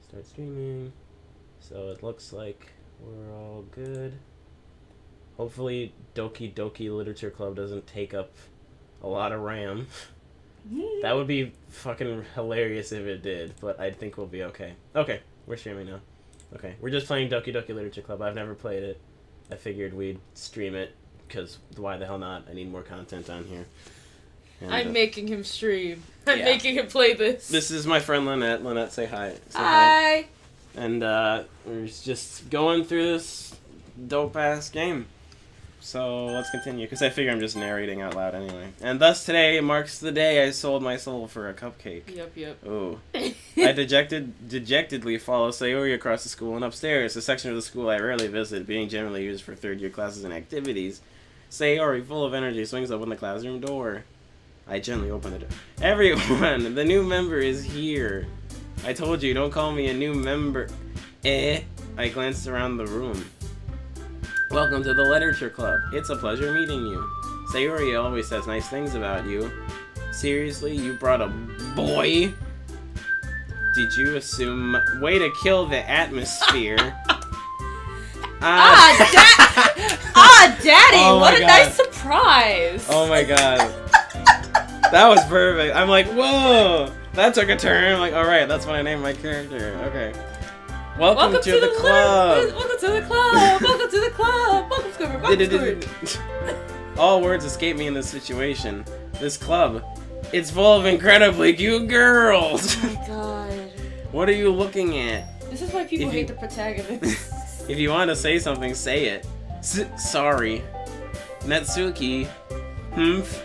Start streaming. So it looks like we're all good. Hopefully Dokie Literature Club doesn't take up a lot of RAM. That would be fucking hilarious if it did, but I think we'll be okay. Okay, we're streaming now. Okay, we're just playing Dokie Literature Club. I've never played it. I figured we'd stream it, because why the hell not? I need more content on here. And, I'm making him stream. I'm making him play this. This is my friend Lynette. Lynette, say hi. Say hi. And we're just going through this dope-ass game. So let's continue, because I figure I'm just narrating out loud anyway. And thus today marks the day I sold my soul for a cupcake. Yep. Ooh. I dejectedly follow Sayori across the school and upstairs, a section of the school I rarely visit, being generally used for third-year classes and activities. Sayori, full of energy, swings open the classroom door. I gently open the door. Everyone, the new member is here. I told you, don't call me a new member. I glanced around the room. Welcome to the Literature Club. It's a pleasure meeting you. Sayori always says nice things about you. Seriously, you brought a boy? Did you assume... Way to kill the atmosphere. Daddy, oh what a God. nice surprise. Oh my god. That was perfect. I'm like, whoa! That took a turn. I'm like, alright, that's what I named my character. Okay. Welcome to the club! Welcome to the club! Welcome to the club! Welcome to All words escape me in this situation. This club, it's full of incredibly cute girls! Oh my god. What are you looking at? This is why people hate the protagonist. If you want to say something, say it. Sorry. Natsuki. Humph.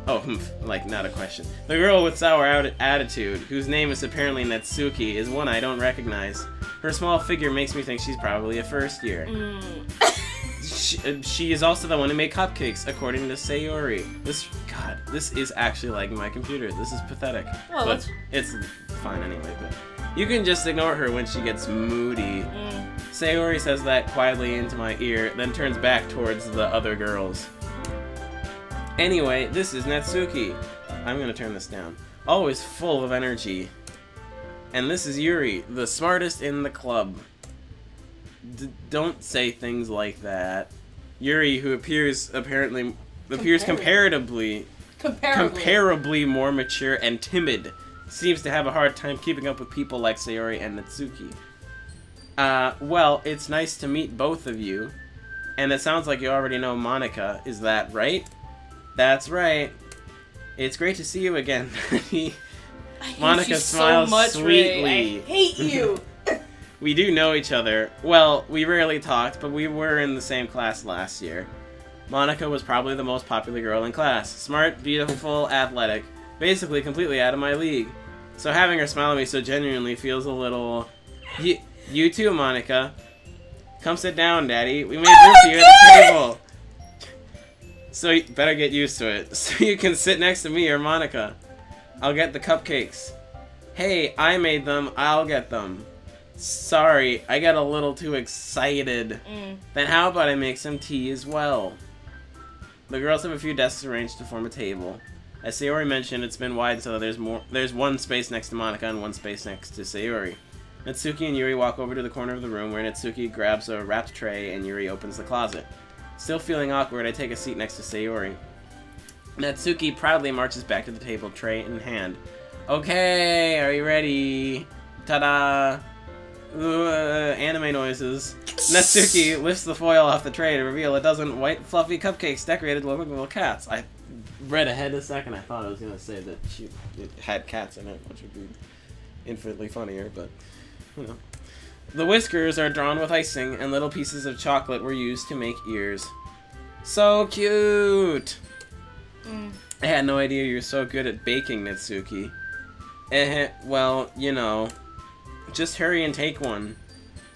Oh, humph. Like, not a question. The girl with sour attitude, whose name is apparently Natsuki, is one I don't recognize. Her small figure makes me think she's probably a first year. She is also the one who made cupcakes, according to Sayori. This is actually like my computer. This is pathetic. Well, but it's fine anyway, but... You can just ignore her when she gets moody. Sayori says that quietly into my ear, then turns back towards the other girls. Anyway, this is Natsuki. I'm gonna turn this down. Always full of energy. And this is Yuri, the smartest in the club. Don't say things like that. Yuri, who appears comparably more mature and timid, seems to have a hard time keeping up with people like Sayori and Natsuki. Well, it's nice to meet both of you. And it sounds like you already know Monica, is that right? That's right. It's great to see you again. Monica smiles so much, sweetly. Ray. I hate you. We do know each other. Well, we rarely talked, but we were in the same class last year. Monica was probably the most popular girl in class. Smart, beautiful, athletic. Basically completely out of my league. So having her smile at me so genuinely feels a little... You too, Monica. Come sit down, Daddy. We made room for you at the table. So you better get used to it. So you can sit next to me or Monica. I'll get the cupcakes. Hey, I made them. I'll get them. Sorry, I got a little too excited. Then how about I make some tea as well? The girls have a few desks arranged to form a table. As Sayori mentioned, it's been wide, so there's one space next to Monica and one space next to Sayori. Natsuki and Yuri walk over to the corner of the room where Natsuki grabs a wrapped tray and Yuri opens the closet. Still feeling awkward, I take a seat next to Sayori. Natsuki proudly marches back to the table, tray in hand. Okay, are you ready? Ta-da! Anime noises. Natsuki lifts the foil off the tray to reveal a dozen white, fluffy cupcakes decorated with little cats. I read ahead a second. I thought I was going to say that it had cats in it, which would be infinitely funnier, but, you know. The whiskers are drawn with icing, and little pieces of chocolate were used to make ears. So cute! I had no idea you were so good at baking, Natsuki. Well, you know. Just hurry and take one.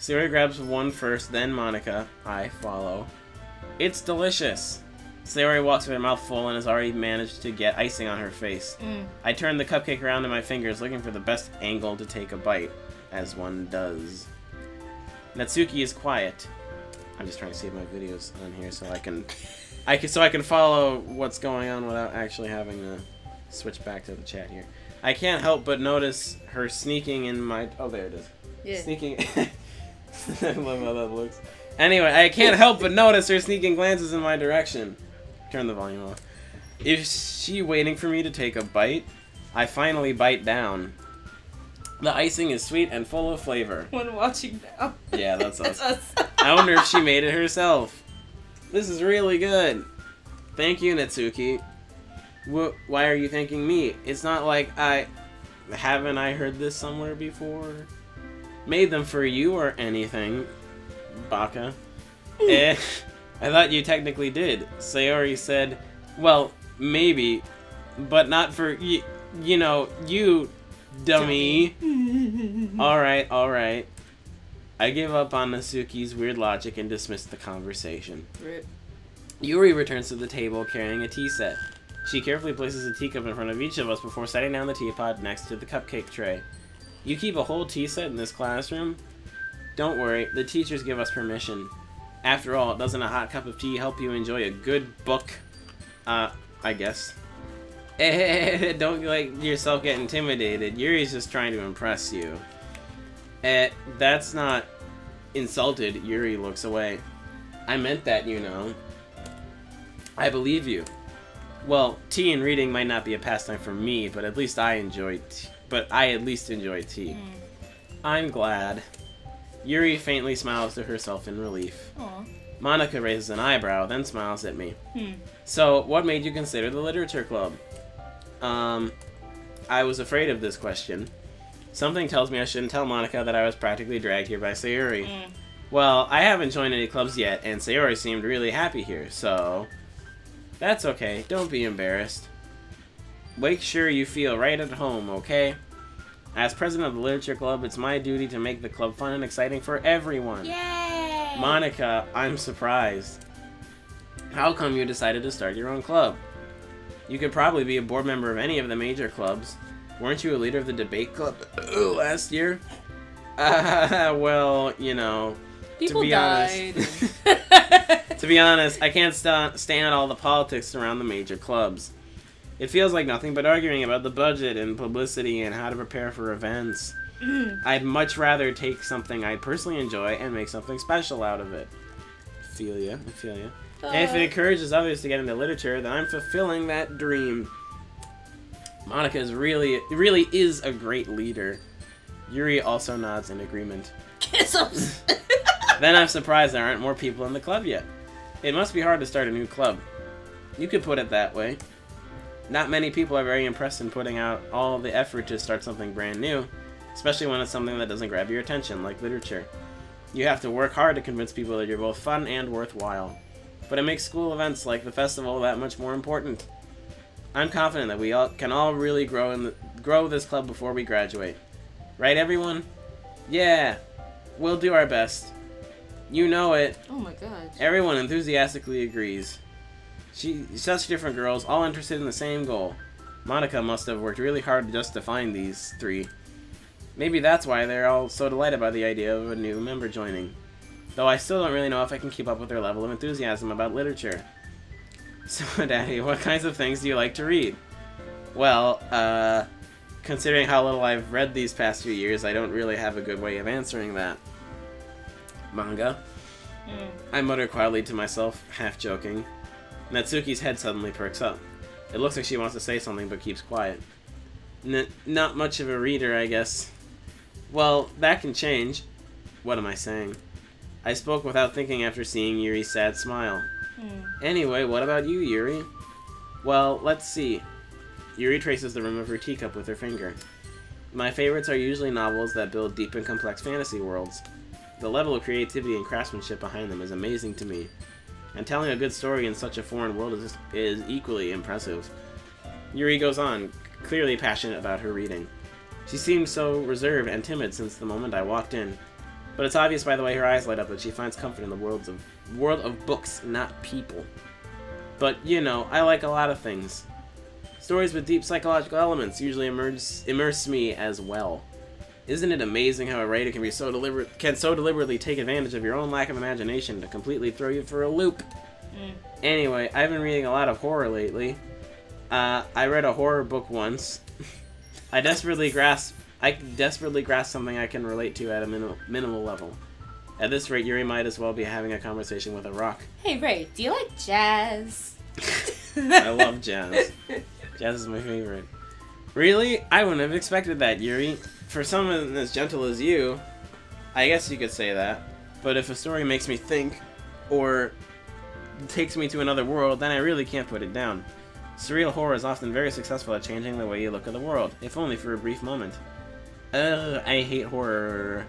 Sayori grabs one first, then Monica. I follow. It's delicious. Sayori walks with her mouth full and has already managed to get icing on her face. I turn the cupcake around in my fingers, looking for the best angle to take a bite, as one does. Natsuki is quiet. I'm just trying to save my videos on here so I can follow what's going on without actually having to switch back to the chat here. I can't help but notice her sneaking in my... Oh, there it is. Yeah. Sneaking... I love how that looks. Anyway, I can't help but notice her sneaking glances in my direction. Turn the volume off. Is she waiting for me to take a bite? I finally bite down. The icing is sweet and full of flavor. When watching now. Yeah, that's us. That's us. I wonder if she made it herself. This is really good. Thank you, Natsuki. Why are you thanking me? It's not like haven't I heard this somewhere before? Made them for you or anything, Baka. I thought you technically did. Sayori said, well, maybe, but not for you know, you dummy. Alright, alright. I give up on Natsuki's weird logic and dismiss the conversation. Rip. Yuri returns to the table carrying a tea set. She carefully places a teacup in front of each of us before setting down the teapot next to the cupcake tray. You keep a whole tea set in this classroom? Don't worry, the teachers give us permission. After all, doesn't a hot cup of tea help you enjoy a good book? I guess. Don't let yourself get intimidated. Yuri's just trying to impress you. That's not insulted. Yuri looks away. I meant that, you know. I believe you. Well, tea and reading might not be a pastime for me, but at least I enjoy tea. tea. I'm glad. Yuri faintly smiles to herself in relief. Aww. Monica raises an eyebrow, then smiles at me. So, what made you consider the literature club? I was afraid of this question. Something tells me I shouldn't tell Monica that I was practically dragged here by Sayori. Well, I haven't joined any clubs yet, and Sayori seemed really happy here, so... That's okay, don't be embarrassed. Make sure you feel right at home, okay? As president of the literature club, it's my duty to make the club fun and exciting for everyone. Yay! Monica, I'm surprised. How come you decided to start your own club? You could probably be a board member of any of the major clubs. Weren't you a leader of the debate club last year? Well, you know, People to be died. honest, to be honest, I can't stand all the politics around the major clubs. It feels like nothing but arguing about the budget and publicity and how to prepare for events. I'd much rather take something I personally enjoy and make something special out of it. I feel ya. And if it encourages others to get into literature, then I'm fulfilling that dream. Monica really is a great leader. Yuri also nods in agreement. Kiss-ups. Then I'm surprised there aren't more people in the club yet. It must be hard to start a new club. You could put it that way. Not many people are very impressed in putting out all the effort to start something brand new, especially when it's something that doesn't grab your attention, like literature. You have to work hard to convince people that you're both fun and worthwhile. But it makes school events like the festival that much more important. I'm confident that we can all really grow this club before we graduate. Right, everyone? Yeah, we'll do our best. You know it. Oh my god. Everyone enthusiastically agrees. Such different girls, all interested in the same goal. Monica must have worked really hard just to find these three. Maybe that's why they're all so delighted by the idea of a new member joining. Though I still don't really know if I can keep up with their level of enthusiasm about literature. So, Daddy, what kinds of things do you like to read? Well, considering how little I've read these past few years, I don't really have a good way of answering that. Manga? I mutter quietly to myself, half joking. Natsuki's head suddenly perks up. It looks like she wants to say something but keeps quiet. Not much of a reader, I guess. Well, that can change. What am I saying? I spoke without thinking after seeing Yuri's sad smile. Anyway, what about you, Yuri? Well, let's see. Yuri traces the rim of her teacup with her finger. My favorites are usually novels that build deep and complex fantasy worlds. The level of creativity and craftsmanship behind them is amazing to me. And telling a good story in such a foreign world is equally impressive. Yuri goes on, clearly passionate about her reading. She seemed so reserved and timid since the moment I walked in. But it's obvious by the way her eyes light up that she finds comfort in the world of books, not people. But, you know, I like a lot of things. Stories with deep psychological elements usually immerse me as well. Isn't it amazing how a writer can so deliberately take advantage of your own lack of imagination to completely throw you for a loop? Anyway, I've been reading a lot of horror lately. I read a horror book once. I desperately grasp something I can relate to at a minimal level. At this rate, Yuri might as well be having a conversation with a rock. Hey Ray, do you like jazz? I love jazz. Jazz is my favorite. Really? I wouldn't have expected that, Yuri. For someone as gentle as you, I guess you could say that. But if a story makes me think, or takes me to another world, then I really can't put it down. Surreal horror is often very successful at changing the way you look at the world, if only for a brief moment. Ugh, I hate horror.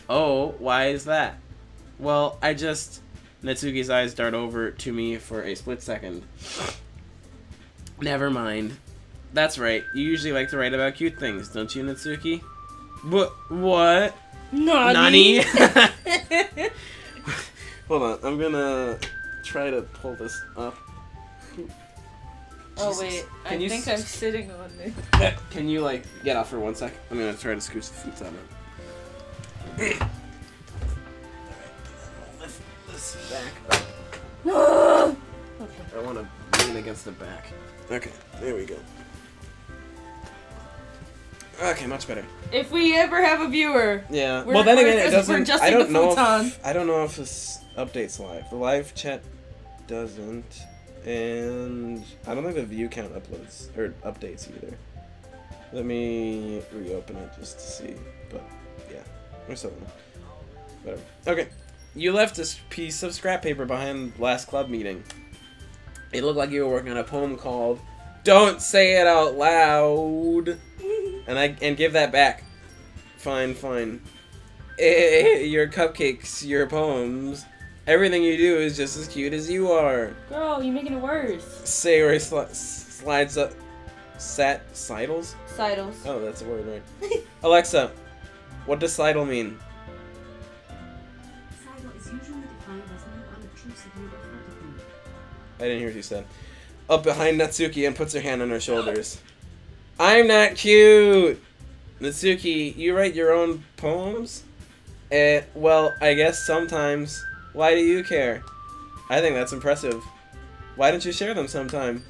Oh, why is that? Well, Natsuki's eyes dart over to me for a split second. Never mind. That's right, you usually like to write about cute things, don't you, Natsuki? What? Nani? Hold on, I'm gonna try to pull this up. Oh wait, I think I'm sitting on it. Can you, like, get off for 1 sec? I'm gonna try to scooch the feet on it. Lift this back. Okay. I want to lean against the back. Okay, there we go. Okay, much better. If we ever have a viewer, yeah. Well, then again, it doesn't. We're just I don't know. I don't know if this updates live. The live chat doesn't, and I don't think the view count updates either. Let me reopen it just to see. But yeah, or something. Whatever. Okay, you left this piece of scrap paper behind last club meeting. It looked like you were working on a poem called "Don't Say It Out Loud." And give that back. Fine. Your cupcakes, your poems, everything you do is just as cute as you are. Girl, you're making it worse. Sayori slides up. Sidles? Sidles. Oh, that's a word, right? Alexa, what does sidle mean? Sidle is usually defined as an unobtrusive reflective. I didn't hear what you said. Up behind Natsuki and puts her hand on her shoulders. I'm not cute! Natsuki, you write your own poems? Well, I guess sometimes. Why do you care? I think that's impressive. Why don't you share them sometime?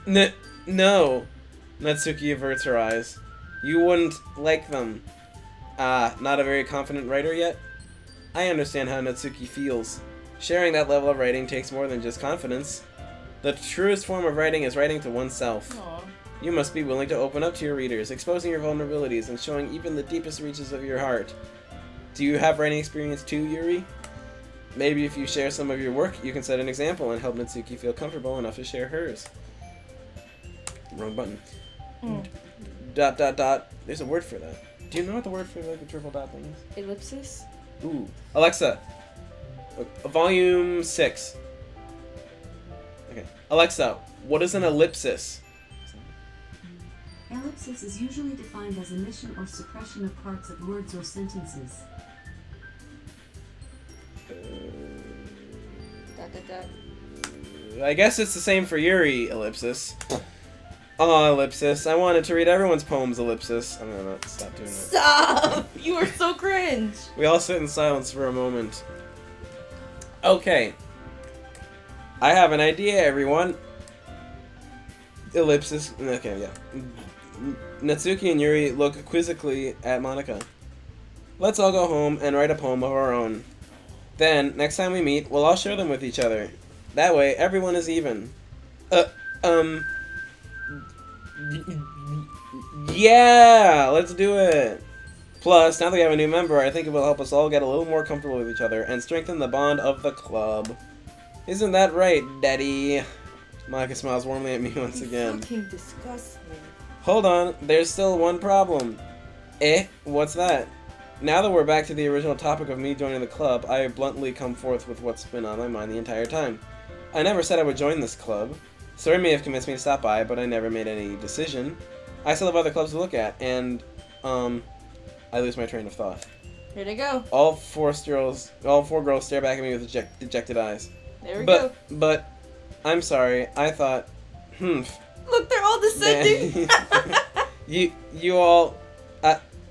No. Natsuki averts her eyes. You wouldn't like them. Ah, not a very confident writer yet? I understand how Natsuki feels. Sharing that level of writing takes more than just confidence. The truest form of writing is writing to oneself. Aww. You must be willing to open up to your readers, exposing your vulnerabilities and showing even the deepest reaches of your heart. Do you have writing experience too, Yuri? Maybe if you share some of your work, you can set an example and help Natsuki feel comfortable enough to share hers. Wrong button. Dot. There's a word for that. Do you know what the word for like the triple dot thing is? Ellipsis? Ooh. Alexa. Volume 6. Okay. Alexa, what is an ellipsis? Ellipsis is usually defined as omission or suppression of parts of words or sentences. Dot. I guess it's the same for Yuri, ellipsis. Oh, ellipsis. I wanted to read everyone's poems, ellipsis. I'm gonna stop doing that. Stop! You are so cringe! We all sit in silence for a moment. Okay. I have an idea, everyone. Ellipsis. Okay, yeah. Natsuki and Yuri look quizzically at Monika. Let's all go home and write a poem of our own. Then, next time we meet, we'll all share them with each other. That way, everyone is even. Yeah! Let's do it! Plus, now that we have a new member, I think it will help us all get a little more comfortable with each other and strengthen the bond of the club. Isn't that right, Daddy? Monika smiles warmly at me once again. You fucking disgust me. Hold on, there's still one problem. What's that? Now that we're back to the original topic of me joining the club, I bluntly come forth with what's been on my mind the entire time. I never said I would join this club. Story may have convinced me to stop by, but I never made any decision. I still have other clubs to look at, and, I lose my train of thought. Here they go. All four girls stare back at me with dejected eyes. There we go. But, I'm sorry, I thought, Look, they're all descending. you all,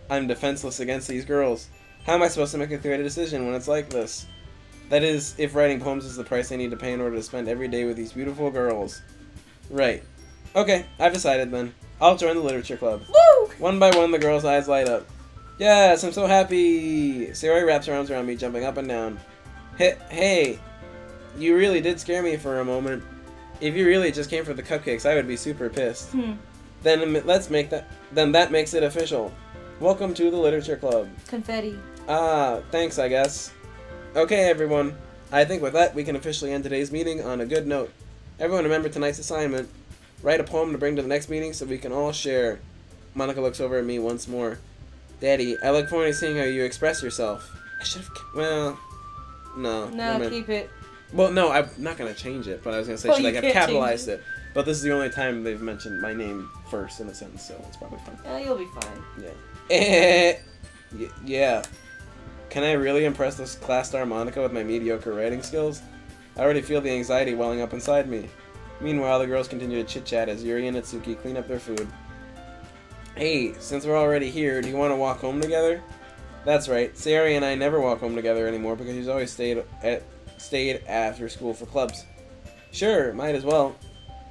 I'm defenseless against these girls. How am I supposed to make a clear decision when it's like this? That is, if writing poems is the price I need to pay in order to spend every day with these beautiful girls. Right. Okay, I've decided then. I'll join the literature club. Woo! One by one, the girls' eyes light up. Yes, I'm so happy. Sayori wraps her arms around me, jumping up and down. Hey, you really did scare me for a moment. If you really just came for the cupcakes, I would be super pissed. Then that makes it official. Welcome to the literature club. Confetti. Thanks, I guess. Okay, everyone. I think with that, we can officially end today's meeting on a good note. Everyone remember tonight's assignment. Write a poem to bring to the next meeting so we can all share. Monica looks over at me once more. Daddy, I look forward to seeing how you express yourself. I should have... Well... No. No, keep it. Well, no, I'm not going to change it, but I was going to say, Well, should I you have can't capitalized change it? But this is the only time they've mentioned my name first in a sentence, so it's probably fine. Yeah, you'll be fine. Yeah. Yeah. Can I really impress this class star Monica with my mediocre writing skills? I already feel the anxiety welling up inside me. Meanwhile, the girls continue to chit-chat as Yuri and Natsuki clean up their food. Hey, since we're already here, do you want to walk home together? That's right, Sayori and I never walk home together anymore because she's always stayed after school for clubs. Sure, might as well.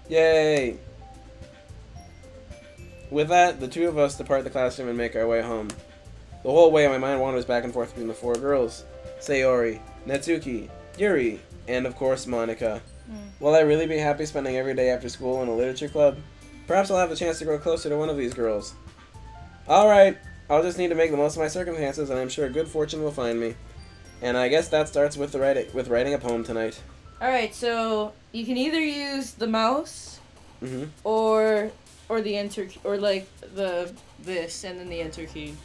Yay! With that, the two of us depart the classroom and make our way home. The whole way, my mind wanders back and forth between the four girls. Sayori, Natsuki, Yuri, and of course, Monica. Will I really be happy spending every day after school in a literature club? Perhaps I'll have the chance to grow closer to one of these girls. Alright, I'll just need to make the most of my circumstances, and I'm sure good fortune will find me. And I guess that starts with writing a poem tonight. Alright, so you can either use the mouse Mm-hmm. or the enter or like this and then the enter key.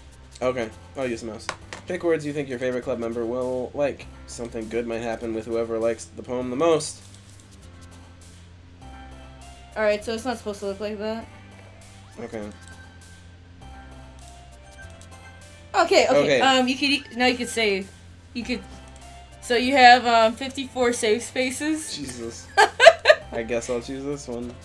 Okay, I'll use the mouse. Pick words you think your favorite club member will like. Something good might happen with whoever likes the poem the most. Alright, so it's not supposed to look like that. Okay. Okay. You could save. So you have 54 save spaces. Jesus. I guess I'll choose this one.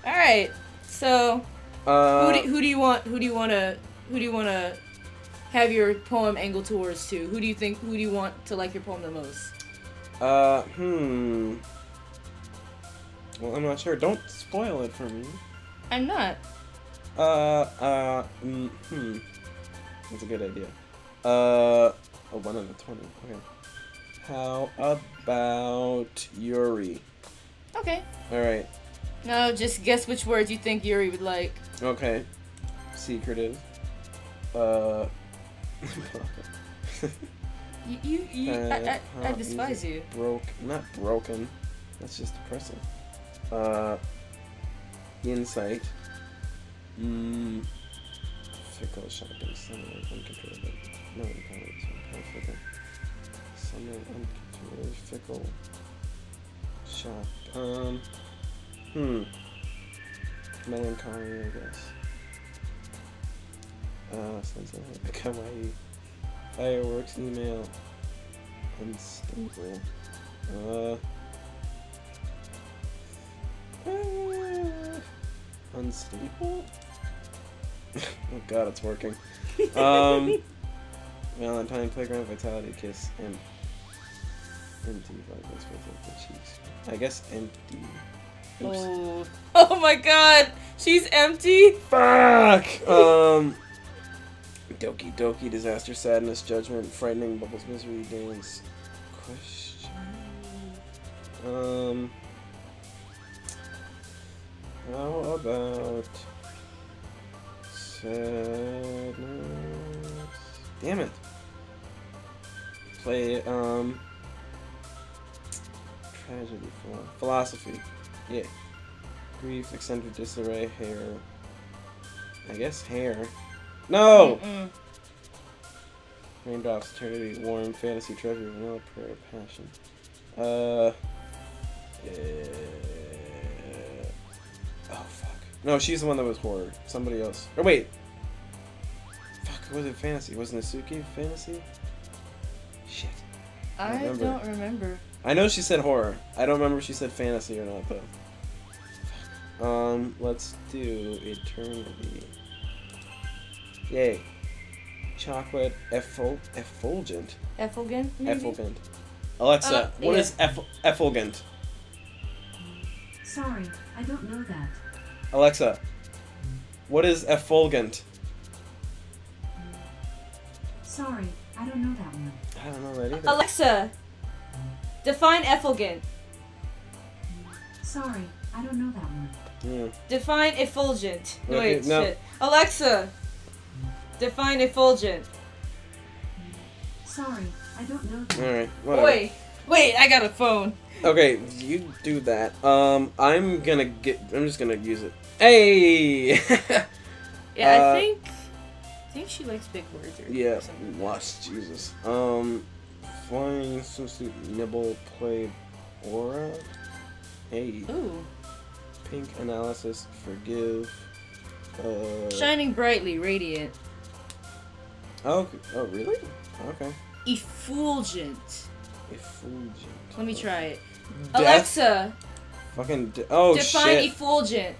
All right. So who do you want to have your poem angle towards to? Who do you want to like your poem the most? Well, I'm not sure. Don't spoil it for me. I'm not. That's a good idea. Oh, 1 out of 20. Okay. How about Yuri? Okay. Alright. Now just guess which words you think Yuri would like. Okay. Secretive. I despise you. Not broken. That's just depressing. Insight. Fickle, shopping, summer, uncontrollable. No, fickle. Summer, uncontrollable, fickle. Shop. Melancholy, I guess. Sounds like kawaii. Fireworks, email. Unstable. Unstable? Oh god, it's working. Valentine, playground, vitality, kiss, and empty. I guess empty. Oops. Oh my god, she's empty. Fuck. Dokie, disaster, sadness, judgment, frightening, bubbles, misery, dance. Question. How about sadness? Damn it. Play tragedy, philosophy. Yeah. Grief, eccentric, disarray, hair. I guess hair. No! Raindrops, eternity, warm, fantasy, treasure, vanilla, prayer, passion. Oh, fuck. No, she's the one that was horror. Somebody else. Or wait. Fuck, was it fantasy? Was Natsuki fantasy? Shit. I don't remember. I know she said horror. I don't remember if she said fantasy or not, though. Let's do eternity. Yay. Chocolate effulgent. Effulgent, maybe? Effulgent. Alexa, what is effulgent? Sorry, I don't know that. Alexa, what is effulgent? Sorry, I don't know that one. I don't know that either. Alexa, define effulgent. Sorry, I don't know that one. Yeah. Define effulgent. Okay, Wait, no. shit. Alexa, define effulgent. Sorry, I don't know that. Alright, whatever. Wait, I got a phone. Okay, you do that. I'm just gonna use it. Hey! Yeah, I think she likes big words. Or Yeah, something. watch, Jesus. Flying swimsuit, nibble, play, aura. Hey. Ooh. Pink analysis, forgive. Shining brightly, radiant. Oh, really? Okay. Effulgent. Effulgent. Let me try it. Death? Alexa, Define define shit. effulgent.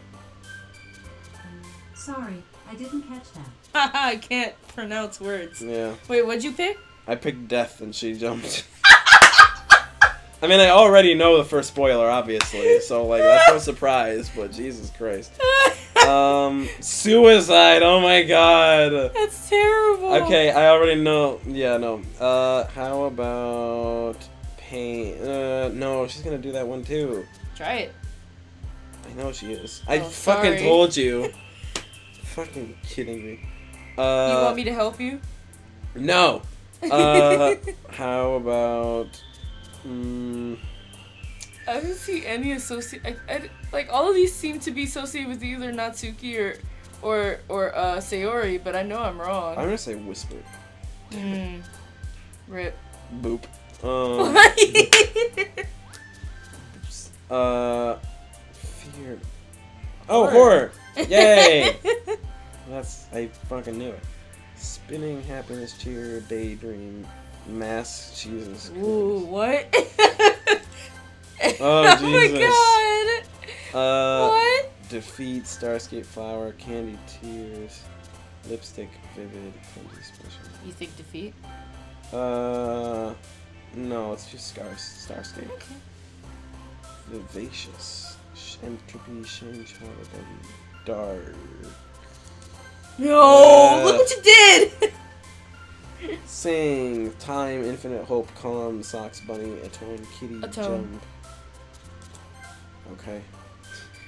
Sorry, I didn't catch that. Haha, I can't pronounce words. Yeah. Wait, what'd you pick? I picked death and she jumped. I mean, I already know the first spoiler, obviously, so, like, that's no surprise, but Jesus Christ. Suicide, oh my god. That's terrible. Okay, I already know. Yeah, no. How about pain? No, she's gonna do that one too. Try it. I know she is. I Oh, fucking sorry. told you. Fucking kidding me. You want me to help you? No. How about? I don't see any like all of these seem to be associated with either Natsuki or Sayori, but I know I'm wrong. I'm gonna say whisper. Rip. Boop. Fear. Oh, horror! Yay! I fucking knew it. Spinning, happiness, cheer, daydream, mask, Jesus. Ooh, what? Oh, Jesus. Oh my god! What? Defeat, Starscape, flower, candy, tears, lipstick, vivid, clumsy, special. You think defeat? No, it's just Starscape. Okay. Vivacious, entropy, change, holiday, dark. No! Look what you did! Sing, time, infinite hope, calm, socks, bunny, atone, kitty, Atone. jump. Okay.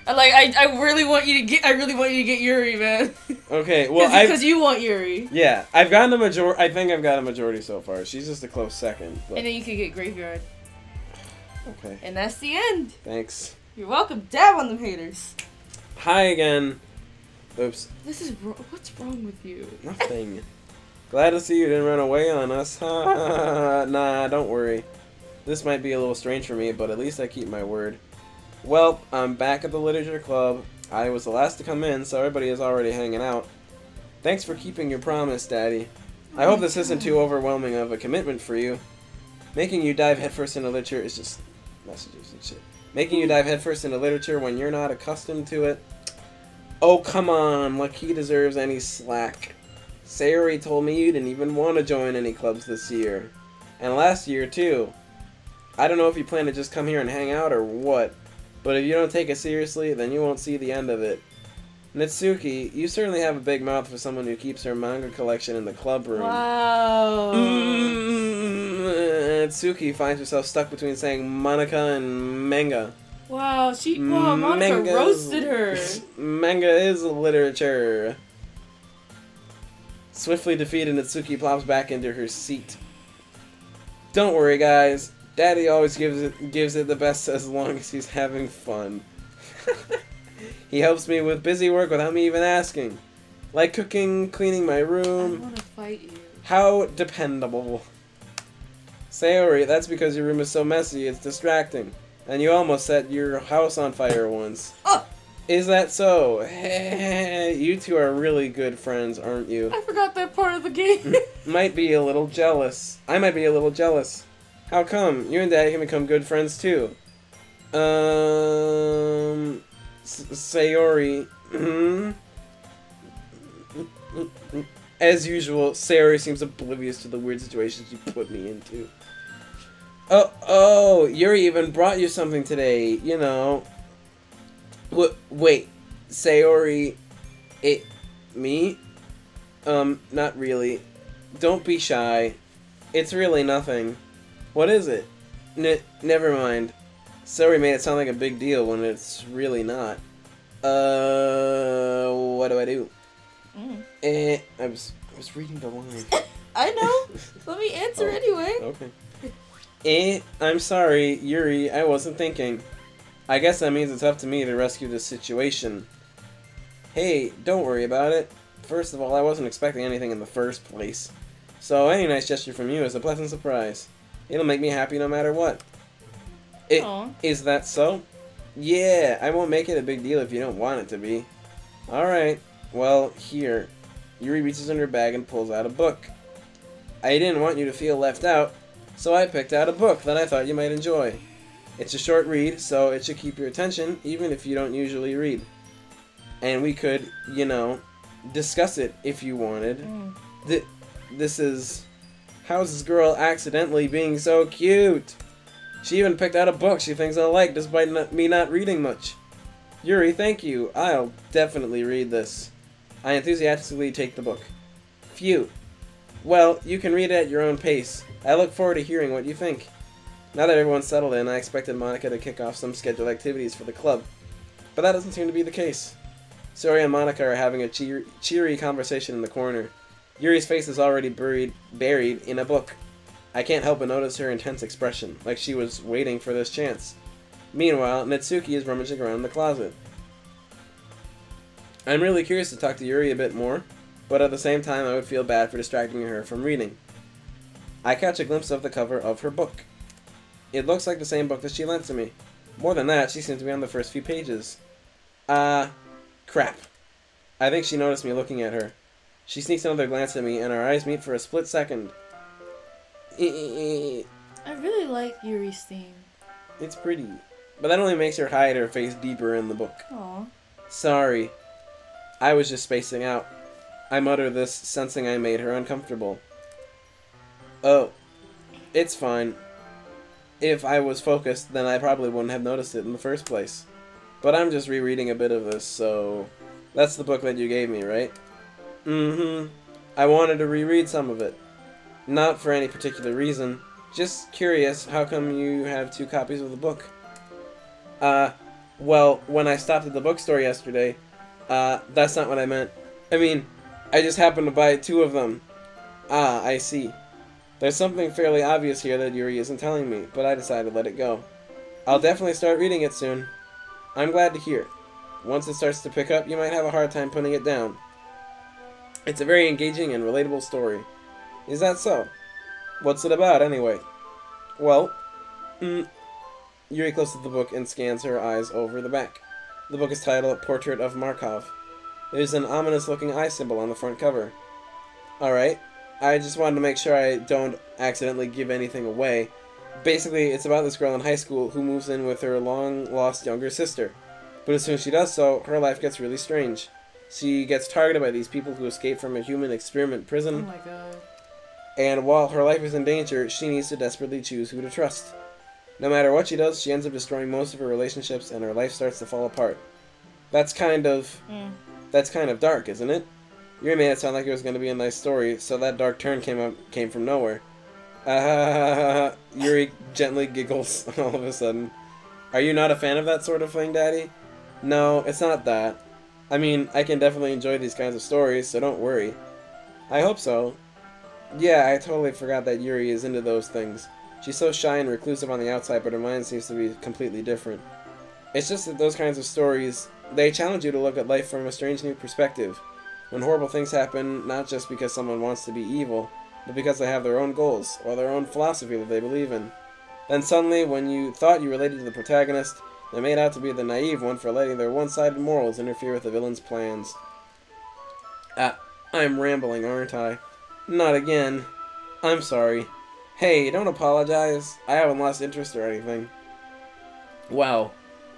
I really want you to get Yuri, man. Okay, well, because you want Yuri. Yeah, I've gotten a majority. I think I've got a majority so far. She's just a close second. But... And then you could get Graveyard. Okay. And that's the end. Thanks. You're welcome. Dab on them haters. Hi again. Oops. What's wrong with you? Nothing. Glad to see you didn't run away on us. Nah, don't worry. This might be a little strange for me, but at least I keep my word. Well, I'm back at the Literature Club. I was the last to come in, so everybody is already hanging out. Thanks for keeping your promise, Daddy. I hope this isn't too overwhelming of a commitment for you. Making you dive headfirst into literature is just messages and shit. Making you dive headfirst into literature when you're not accustomed to it? Oh, come on, like he deserves any slack. Sayori told me you didn't even want to join any clubs this year. And last year, too. I don't know if you plan to just come here and hang out or what, but if you don't take it seriously, then you won't see the end of it. Natsuki, you certainly have a big mouth for someone who keeps her manga collection in the club room. Wow. Natsuki finds herself stuck between saying Monica and manga. Wow, Monica roasted her. Manga is literature. Swiftly defeated, Natsuki plops back into her seat. Don't worry, guys. Daddy always gives it the best as long as he's having fun. He helps me with busy work without me even asking. Like cooking, cleaning my room. I want to fight you. How dependable. Sayori, that's because your room is so messy, it's distracting. And you almost set your house on fire once. Oh! Is that so? You two are really good friends, aren't you? I forgot that part of the game. Might be a little jealous. I might be a little jealous. How come? You and Daddy can become good friends too. Sayori. As usual, Sayori seems oblivious to the weird situations you put me into. Oh, Yuri even brought you something today, you know. Wait, Sayori... Me? Not really. Don't be shy. It's really nothing. What is it? Never mind. Sayori made it sound like a big deal when it's really not. What do I do? I was reading the line. I know. Let me answer anyway. Okay. I'm sorry, Yuri. I wasn't thinking. I guess that means it's up to me to rescue this situation. Hey, don't worry about it. First of all, I wasn't expecting anything in the first place. So any nice gesture from you is a pleasant surprise. It'll make me happy no matter what. Is that so? Yeah, I won't make it a big deal if you don't want it to be. Alright, well, here. Yuri reaches in her bag and pulls out a book. I didn't want you to feel left out, so I picked out a book that I thought you might enjoy. It's a short read, so it should keep your attention, even if you don't usually read. And we could, you know, discuss it if you wanted. This is... How's this girl accidentally being so cute? She even picked out a book she thinks I'll like, despite me not reading much. Yuri, thank you. I'll definitely read this. I enthusiastically take the book. Phew. Well, you can read it at your own pace. I look forward to hearing what you think. Now that everyone's settled in, I expected Monica to kick off some scheduled activities for the club. But that doesn't seem to be the case. Sayori and Monica are having a cheery conversation in the corner. Yuri's face is already buried in a book. I can't help but notice her intense expression, like she was waiting for this chance. Meanwhile, Natsuki is rummaging around the closet. I'm really curious to talk to Yuri a bit more, but at the same time I would feel bad for distracting her from reading. I catch a glimpse of the cover of her book. It looks like the same book that she lent to me. More than that, she seems to be on the first few pages. Crap. I think she noticed me looking at her. She sneaks another glance at me, and our eyes meet for a split second. I really like Yuri's theme. It's pretty, but that only makes her hide her face deeper in the book. Aww. Sorry. I was just spacing out. I mutter this, sensing I made her uncomfortable. Oh. It's fine. If I was focused, then I probably wouldn't have noticed it in the first place. But I'm just rereading a bit of this, so... That's the book that you gave me, right? Mm-hmm. I wanted to reread some of it. Not for any particular reason. Just curious, how come you have 2 copies of the book? Well, when I stopped at the bookstore yesterday, that's not what I meant. I mean, I just happened to buy 2 of them. Ah, I see. There's something fairly obvious here that Yuri isn't telling me, but I decided to let it go. I'll definitely start reading it soon. I'm glad to hear. Once it starts to pick up, you might have a hard time putting it down. It's a very engaging and relatable story. Is that so? What's it about, anyway? Well, Yuri closes the book and scans her eyes over the back. The book is titled Portrait of Markov. There's an ominous-looking eye symbol on the front cover. Alright, I just wanted to make sure I don't accidentally give anything away. Basically, it's about this girl in high school who moves in with her long-lost younger sister. But as soon as she does so, her life gets really strange. She gets targeted by these people who escaped from a human experiment prison. Oh my god. And while her life is in danger, she needs to desperately choose who to trust. No matter what she does, she ends up destroying most of her relationships and her life starts to fall apart. That's kind of dark, isn't it? Yuri made it sound like it was going to be a nice story, so that dark turn came from nowhere. Yuri gently giggles all of a sudden. Are you not a fan of that sort of thing, Daddy? No, it's not that. I mean, I can definitely enjoy these kinds of stories, so don't worry. I hope so. Yeah, I totally forgot that Yuri is into those things. She's so shy and reclusive on the outside, but her mind seems to be completely different. It's just that those kinds of stories, they challenge you to look at life from a strange new perspective. When horrible things happen, not just because someone wants to be evil, but because they have their own goals, or their own philosophy that they believe in. Then suddenly, when you thought you related to the protagonist, they made out to be the naive one for letting their one-sided morals interfere with the villain's plans. I'm rambling, aren't I? Not again. I'm sorry. Hey, don't apologize. I haven't lost interest or anything. Wow.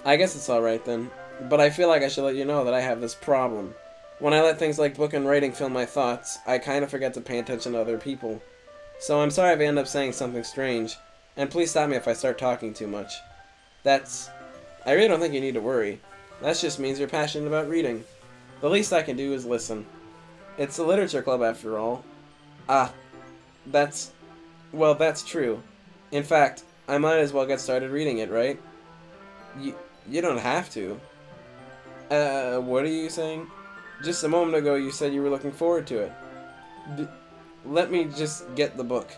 I guess it's alright then. But I feel like I should let you know that I have this problem. When I let things like book and writing fill my thoughts, I kind of forget to pay attention to other people. So I'm sorry if I end up saying something strange, and please stop me if I start talking too much. I really don't think you need to worry. That just means you're passionate about reading. The least I can do is listen. It's a literature club after all. Ah, that's true. In fact, I might as well get started reading it, right? You don't have to. What are you saying? Just a moment ago you said you were looking forward to it. Let me just get the book.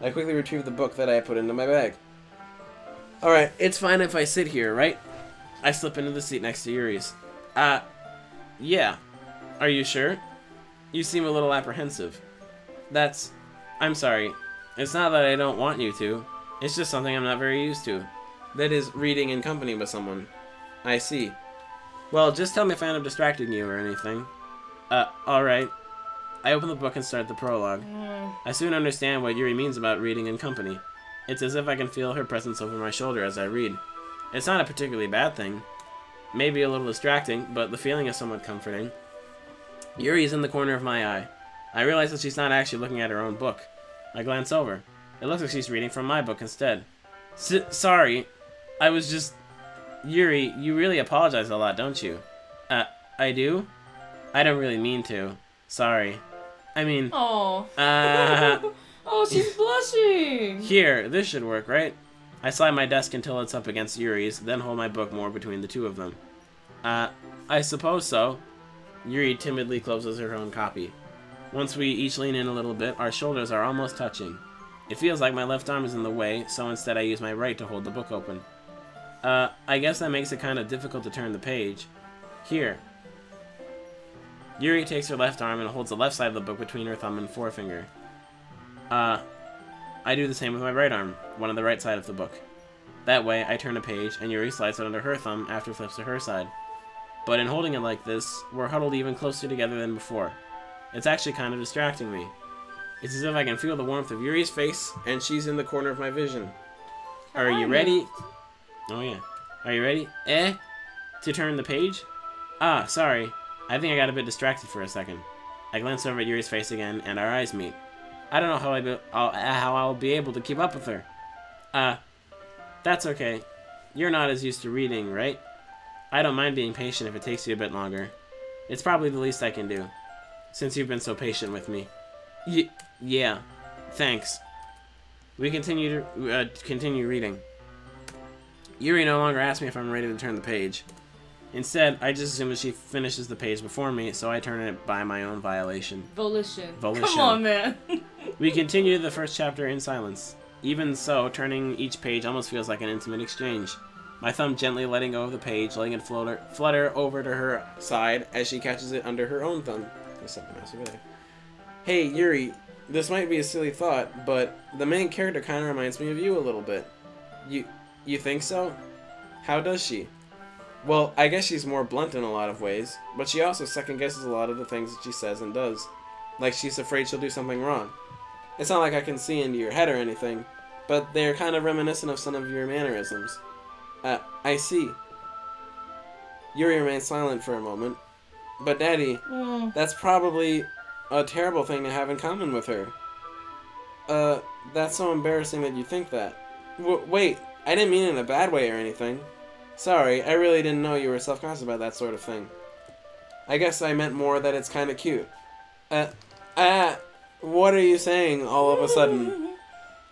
I quickly retrieved the book that I put into my bag. Alright, it's fine if I sit here, right? I slip into the seat next to Yuri's. Yeah. Are you sure? You seem a little apprehensive. I'm sorry. It's not that I don't want you to. It's just something I'm not very used to. That is, reading in company with someone. I see. Well, just tell me if I end up distracting you or anything. Alright. I open the book and start the prologue. I soon understand what Yuri means about reading in company. It's as if I can feel her presence over my shoulder as I read. It's not a particularly bad thing. Maybe a little distracting, but the feeling is somewhat comforting. Yuri is in the corner of my eye. I realize that she's not actually looking at her own book. I glance over. It looks like she's reading from my book instead. Sorry. I was just... Yuri, you really apologize a lot, don't you? I do? I don't really mean to. Sorry. I mean... Oh. Oh, she's blushing! Here, this should work, right? I slide my desk until it's up against Yuri's, then hold my book more between the two of them. I suppose so. Yuri timidly closes her own copy. Once we each lean in a little bit, our shoulders are almost touching. It feels like my left arm is in the way, so instead I use my right to hold the book open. I guess that makes it kind of difficult to turn the page. Here. Yuri takes her left arm and holds the left side of the book between her thumb and forefinger. I do the same with my right arm, one on the right side of the book. That way, I turn a page, and Yuri slides it under her thumb after flips to her side. But in holding it like this, we're huddled even closer together than before. It's actually kind of distracting me. It's as if I can feel the warmth of Yuri's face, and she's in the corner of my vision. Are you ready? Oh yeah. Are you ready? To turn the page? Sorry. I think I got a bit distracted for a second. I glance over at Yuri's face again, and our eyes meet. I don't know how I'll be able to keep up with her. That's okay. You're not as used to reading, right? I don't mind being patient if it takes you a bit longer. It's probably the least I can do, since you've been so patient with me. Yeah. Thanks. We continue reading. Yuri no longer asks me if I'm ready to turn the page. Instead, I just assume that she finishes the page before me, so I turn it by my own volition. Volition. Come on, man. We continue the first chapter in silence. Even so, turning each page almost feels like an intimate exchange. My thumb gently letting go of the page, letting it flutter over to her side as she catches it under her own thumb. There's something else over there. Hey, Yuri, this might be a silly thought, but the main character kind of reminds me of you a little bit. You think so? How does she? Well, I guess she's more blunt in a lot of ways, but she also second-guesses a lot of the things that she says and does. Like she's afraid she'll do something wrong. It's not like I can see into your head or anything, but they're kind of reminiscent of some of your mannerisms. I see. Yuri remains silent for a moment. But Daddy, that's probably a terrible thing to have in common with her. That's so embarrassing that you think that. Wait, I didn't mean it in a bad way or anything. Sorry, I really didn't know you were self-conscious about that sort of thing. I guess I meant more that it's kind of cute. What are you saying all of a sudden?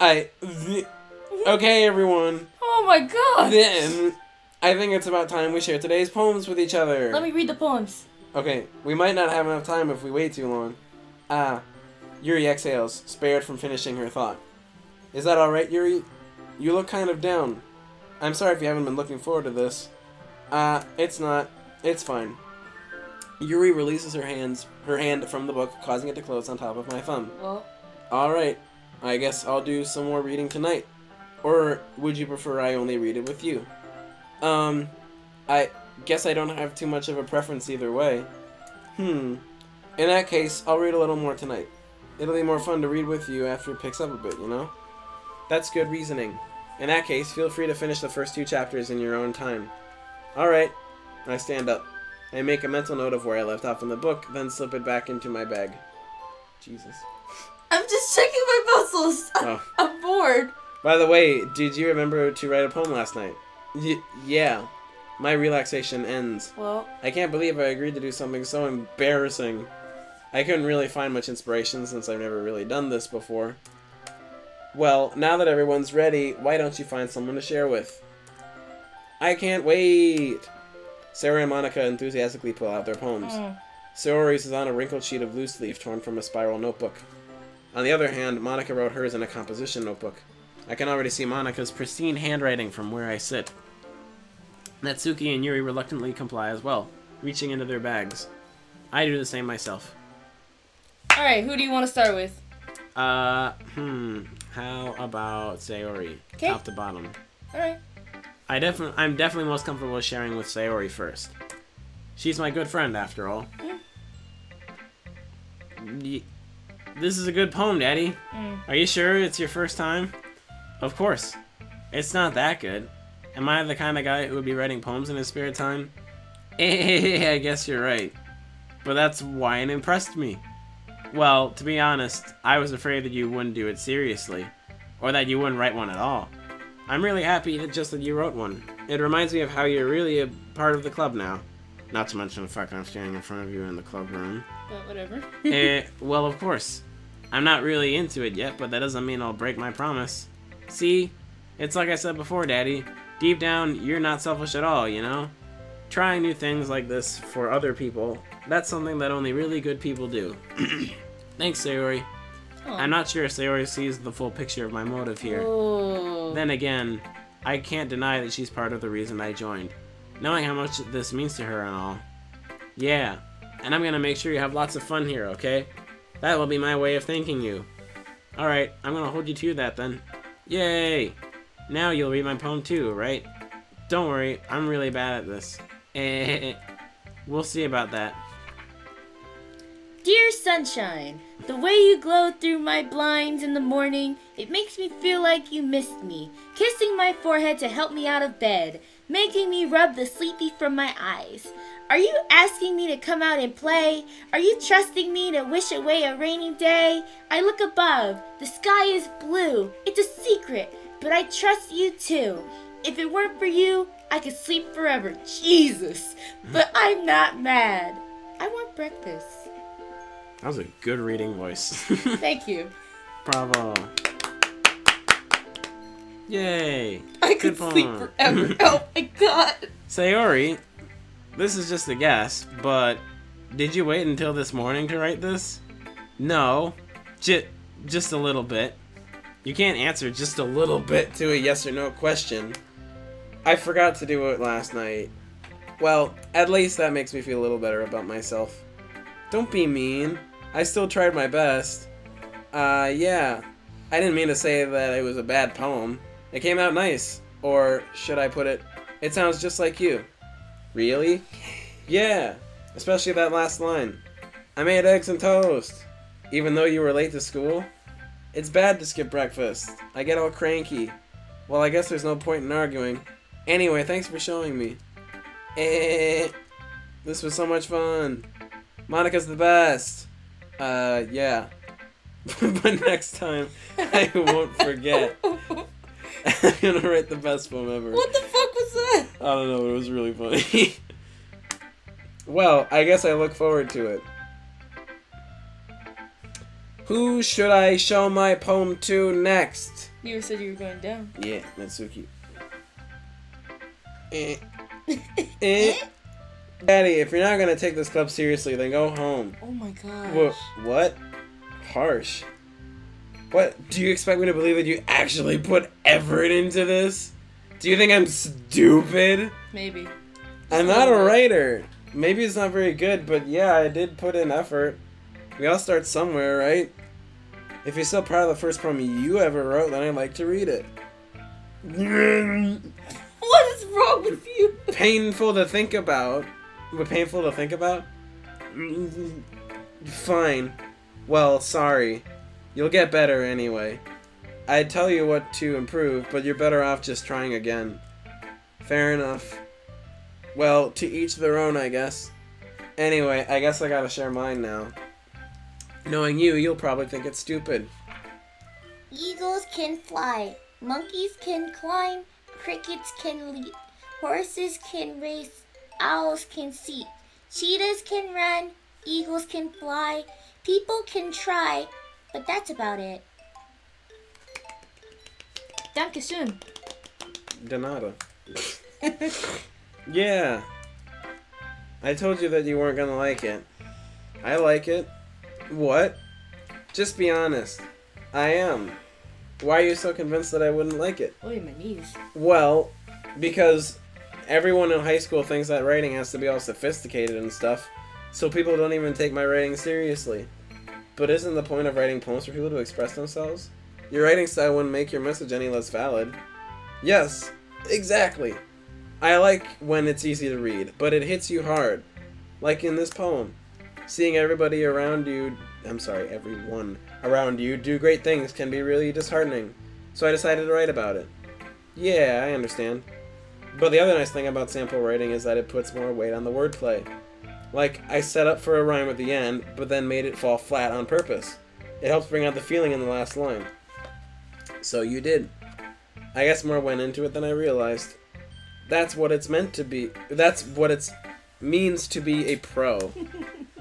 Okay, everyone. Oh my god! Then, I think it's about time we share today's poems with each other. Let me read the poems. Okay, we might not have enough time if we wait too long. Yuri exhales, spared from finishing her thought. Is that alright, Yuri? You look kind of down. I'm sorry if you haven't been looking forward to this. It's not. It's fine. Yuri releases her hand from the book, causing it to close on top of my thumb. Well. Alright, I guess I'll do some more reading tonight. Or would you prefer I only read it with you? I guess I don't have too much of a preference either way. In that case, I'll read a little more tonight. It'll be more fun to read with you after it picks up a bit, you know? That's good reasoning. In that case, feel free to finish the first 2 chapters in your own time. Alright. I stand up. I make a mental note of where I left off in the book, then slip it back into my bag. Jesus. I'm just checking my muscles. I'm bored. By the way, did you remember to write a poem last night? Yeah. My relaxation ends. Well, I can't believe I agreed to do something so embarrassing. I couldn't really find much inspiration since I've never really done this before. Well, now that everyone's ready, why don't you find someone to share with? I can't wait! Sarah and Monica enthusiastically pull out their poems. Sayori's is on a wrinkled sheet of loose leaf torn from a spiral notebook. On the other hand, Monica wrote hers in a composition notebook. I can already see Monica's pristine handwriting from where I sit. Natsuki and Yuri reluctantly comply as well, reaching into their bags. I do the same myself. Alright, who do you want to start with? How about Sayori? Okay. Top to bottom. Alright. I'm definitely most comfortable sharing with Sayori first. She's my good friend, after all. This is a good poem, Daddy. Are you sure it's your first time? Of course. It's not that good. Am I the kind of guy who would be writing poems in his spare time? I guess you're right. But that's why it impressed me. Well, to be honest, I was afraid that you wouldn't do it seriously. Or that you wouldn't write one at all. I'm really happy that you wrote one. It reminds me of how you're really a part of the club now. Not to mention the fact that I'm standing in front of you in the club room. But whatever. Well, of course. I'm not really into it yet, but that doesn't mean I'll break my promise. See? It's like I said before, Daddy. Deep down, you're not selfish at all, you know? Trying new things like this for other people, that's something that only really good people do. Thanks, Sayori. Aww. I'm not sure if Sayori sees the full picture of my motive here. Oh. Then again, I can't deny that she's part of the reason I joined. Knowing how much this means to her and all. Yeah, and I'm gonna make sure you have lots of fun here, okay? That will be my way of thanking you. Alright, I'm gonna hold you to that then. Yay! Now you'll read my poem too, right? Don't worry, I'm really bad at this. We'll see about that. Dear sunshine, the way you glow through my blinds in the morning, it makes me feel like you missed me, kissing my forehead to help me out of bed, making me rub the sleepy from my eyes. Are you asking me to come out and play? Are you trusting me to wish away a rainy day? I look above, the sky is blue, it's a secret, but I trust you too. If it weren't for you, I could sleep forever, Jesus, but I'm not mad. I want breakfast. That was a good reading voice. Thank you. Bravo. Yay. I Good could poem. sleep forever. Oh my god. Sayori, this is just a guess, but did you wait until this morning to write this? No. Just a little bit. You can't answer just a little bit to a yes or no question. I forgot to do it last night. Well, at least that makes me feel a little better about myself. Don't be mean. I still tried my best. Yeah. I didn't mean to say that it was a bad poem. It came out nice. Or, should I put it, it sounds just like you. Really? Yeah. Especially that last line. I made eggs and toast. Even though you were late to school? It's bad to skip breakfast. I get all cranky. Well, I guess there's no point in arguing. Anyway, thanks for showing me. This was so much fun. Monica's the best. Yeah. But next time, I won't forget. I'm gonna write the best poem ever. What the fuck was that? I don't know, but it was really funny. Well, I guess I look forward to it. Who should I show my poem to next? You said you were going down. Yeah, Natsuki. Daddy, if you're not gonna take this club seriously, then go home. Oh my gosh. What? Harsh. What? Do you expect me to believe that you actually put effort into this? Do you think I'm stupid? Maybe. I'm not a writer. Maybe it's not very good, but yeah, I did put in effort. We all start somewhere, right? If you're still proud of the first poem you ever wrote, then I'd like to read it. What is wrong with you? Painful to think about. But painful to think about? Fine. Well, sorry. You'll get better anyway. I'd tell you what to improve, but you're better off just trying again. Fair enough. Well, to each their own, I guess. Anyway, I guess I gotta share mine now. Knowing you, you'll probably think it's stupid. Eagles can fly, monkeys can climb, crickets can leap, Horses can race, owls can seek, cheetahs can run, eagles can fly, people can try, but that's about it. Dankeschön. De nada. Yeah. I told you that you weren't gonna like it. I like it. What? Just be honest. I am. Why are you so convinced that I wouldn't like it? Oh, my knees. Well, because everyone in high school thinks that writing has to be all sophisticated and stuff, so people don't even take my writing seriously. But isn't the point of writing poems for people to express themselves? Your writing style wouldn't make your message any less valid. Yes, exactly. I like when it's easy to read, but it hits you hard. Like in this poem. Seeing everyone around you do great things can be really disheartening. So I decided to write about it. Yeah, I understand. But the other nice thing about sample writing is that it puts more weight on the wordplay. Like, I set up for a rhyme at the end, but then made it fall flat on purpose. It helps bring out the feeling in the last line. So you did. I guess more went into it than I realized. That's what it's meant to be. That's what it means to be a pro.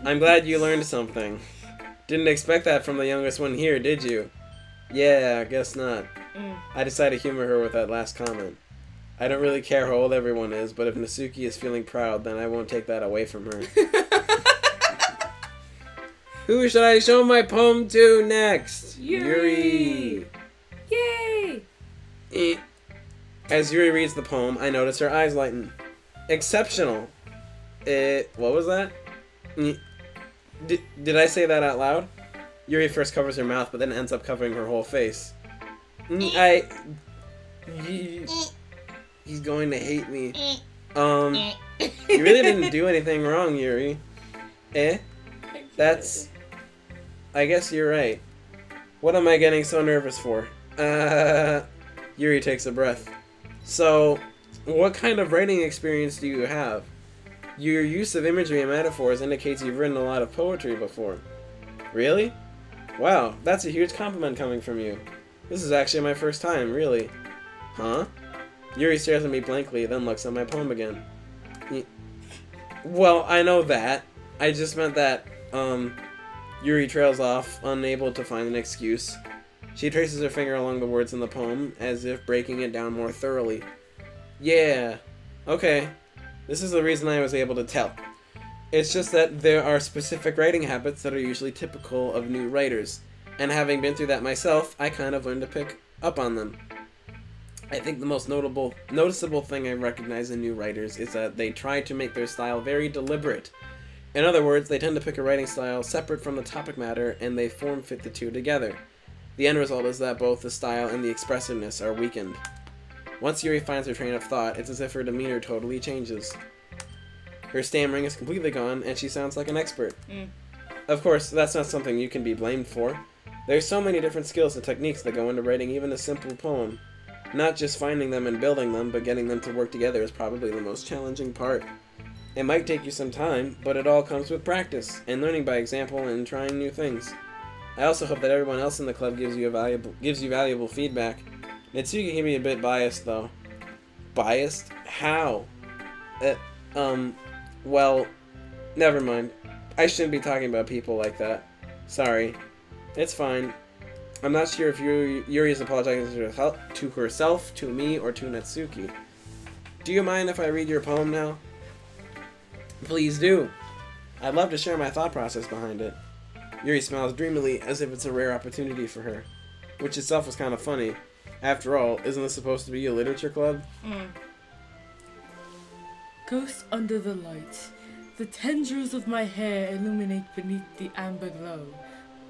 I'm glad you learned something. Didn't expect that from the youngest one here, did you? Yeah, I guess not. I decided to humor her with that last comment. I don't really care how old everyone is, but if Natsuki is feeling proud, then I won't take that away from her. Who should I show my poem to next? Yuri! Yay! As Yuri reads the poem, I notice her eyes lighten. Exceptional. What was that? Did I say that out loud? Yuri first covers her mouth, but then ends up covering her whole face. He's going to hate me. You really didn't do anything wrong, Yuri. That's... I guess you're right. What am I getting so nervous for? Yuri takes a breath. So, what kind of writing experience do you have? Your use of imagery and metaphors indicates you've written a lot of poetry before. Really? Wow, that's a huge compliment coming from you. This is actually my first time, really. Huh? Yuri stares at me blankly, then looks at my poem again. Well, I know that. I just meant that, Yuri trails off, unable to find an excuse. She traces her finger along the words in the poem, as if breaking it down more thoroughly. Yeah. Okay. This is the reason I was able to tell. It's just that there are specific writing habits that are usually typical of new writers, and having been through that myself, I kind of learned to pick up on them. I think the most noticeable thing I recognize in new writers is that they try to make their style very deliberate. In other words, they tend to pick a writing style separate from the topic matter, and they form-fit the two together. The end result is that both the style and the expressiveness are weakened. Once Yuri finds her train of thought, it's as if her demeanor totally changes. Her stammering is completely gone, and she sounds like an expert. Of course, that's not something you can be blamed for. There's so many different skills and techniques that go into writing even a simple poem. Not just finding them and building them, but getting them to work together is probably the most challenging part. It might take you some time, but it all comes with practice, and learning by example and trying new things. I also hope that everyone else in the club gives you valuable feedback. Natsuki can be a bit biased, though. Biased? How? Well, never mind. I shouldn't be talking about people like that. Sorry. It's fine. I'm not sure if Yuri is apologizing to herself, to me, or to Natsuki. Do you mind if I read your poem now? Please do. I'd love to share my thought process behind it. Yuri smiles dreamily, as if it's a rare opportunity for her. Which itself was kind of funny. After all, isn't this supposed to be a literature club? Ghost under the light. The tendrils of my hair illuminate beneath the amber glow.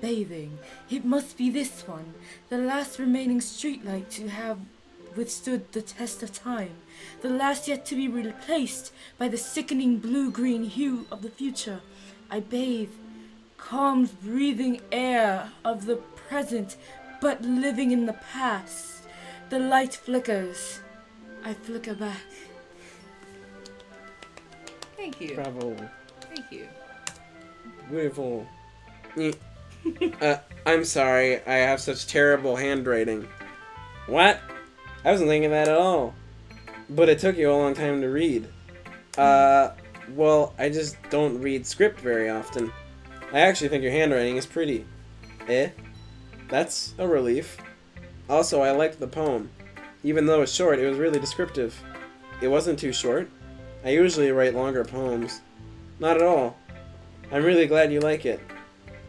Bathing. It must be this one, the last remaining streetlight to have withstood the test of time, the last yet to be replaced by the sickening blue-green hue of the future. I bathe, calm breathing air of the present, but living in the past. The light flickers. I flicker back. Thank you. Bravo. Thank you. Beautiful. I'm sorry, I have such terrible handwriting. What? I wasn't thinking that at all. But it took you a long time to read. Well, I just don't read script very often. I actually think your handwriting is pretty. That's a relief. Also, I liked the poem. Even though it's short, it was really descriptive. It wasn't too short. I usually write longer poems. Not at all. I'm really glad you like it.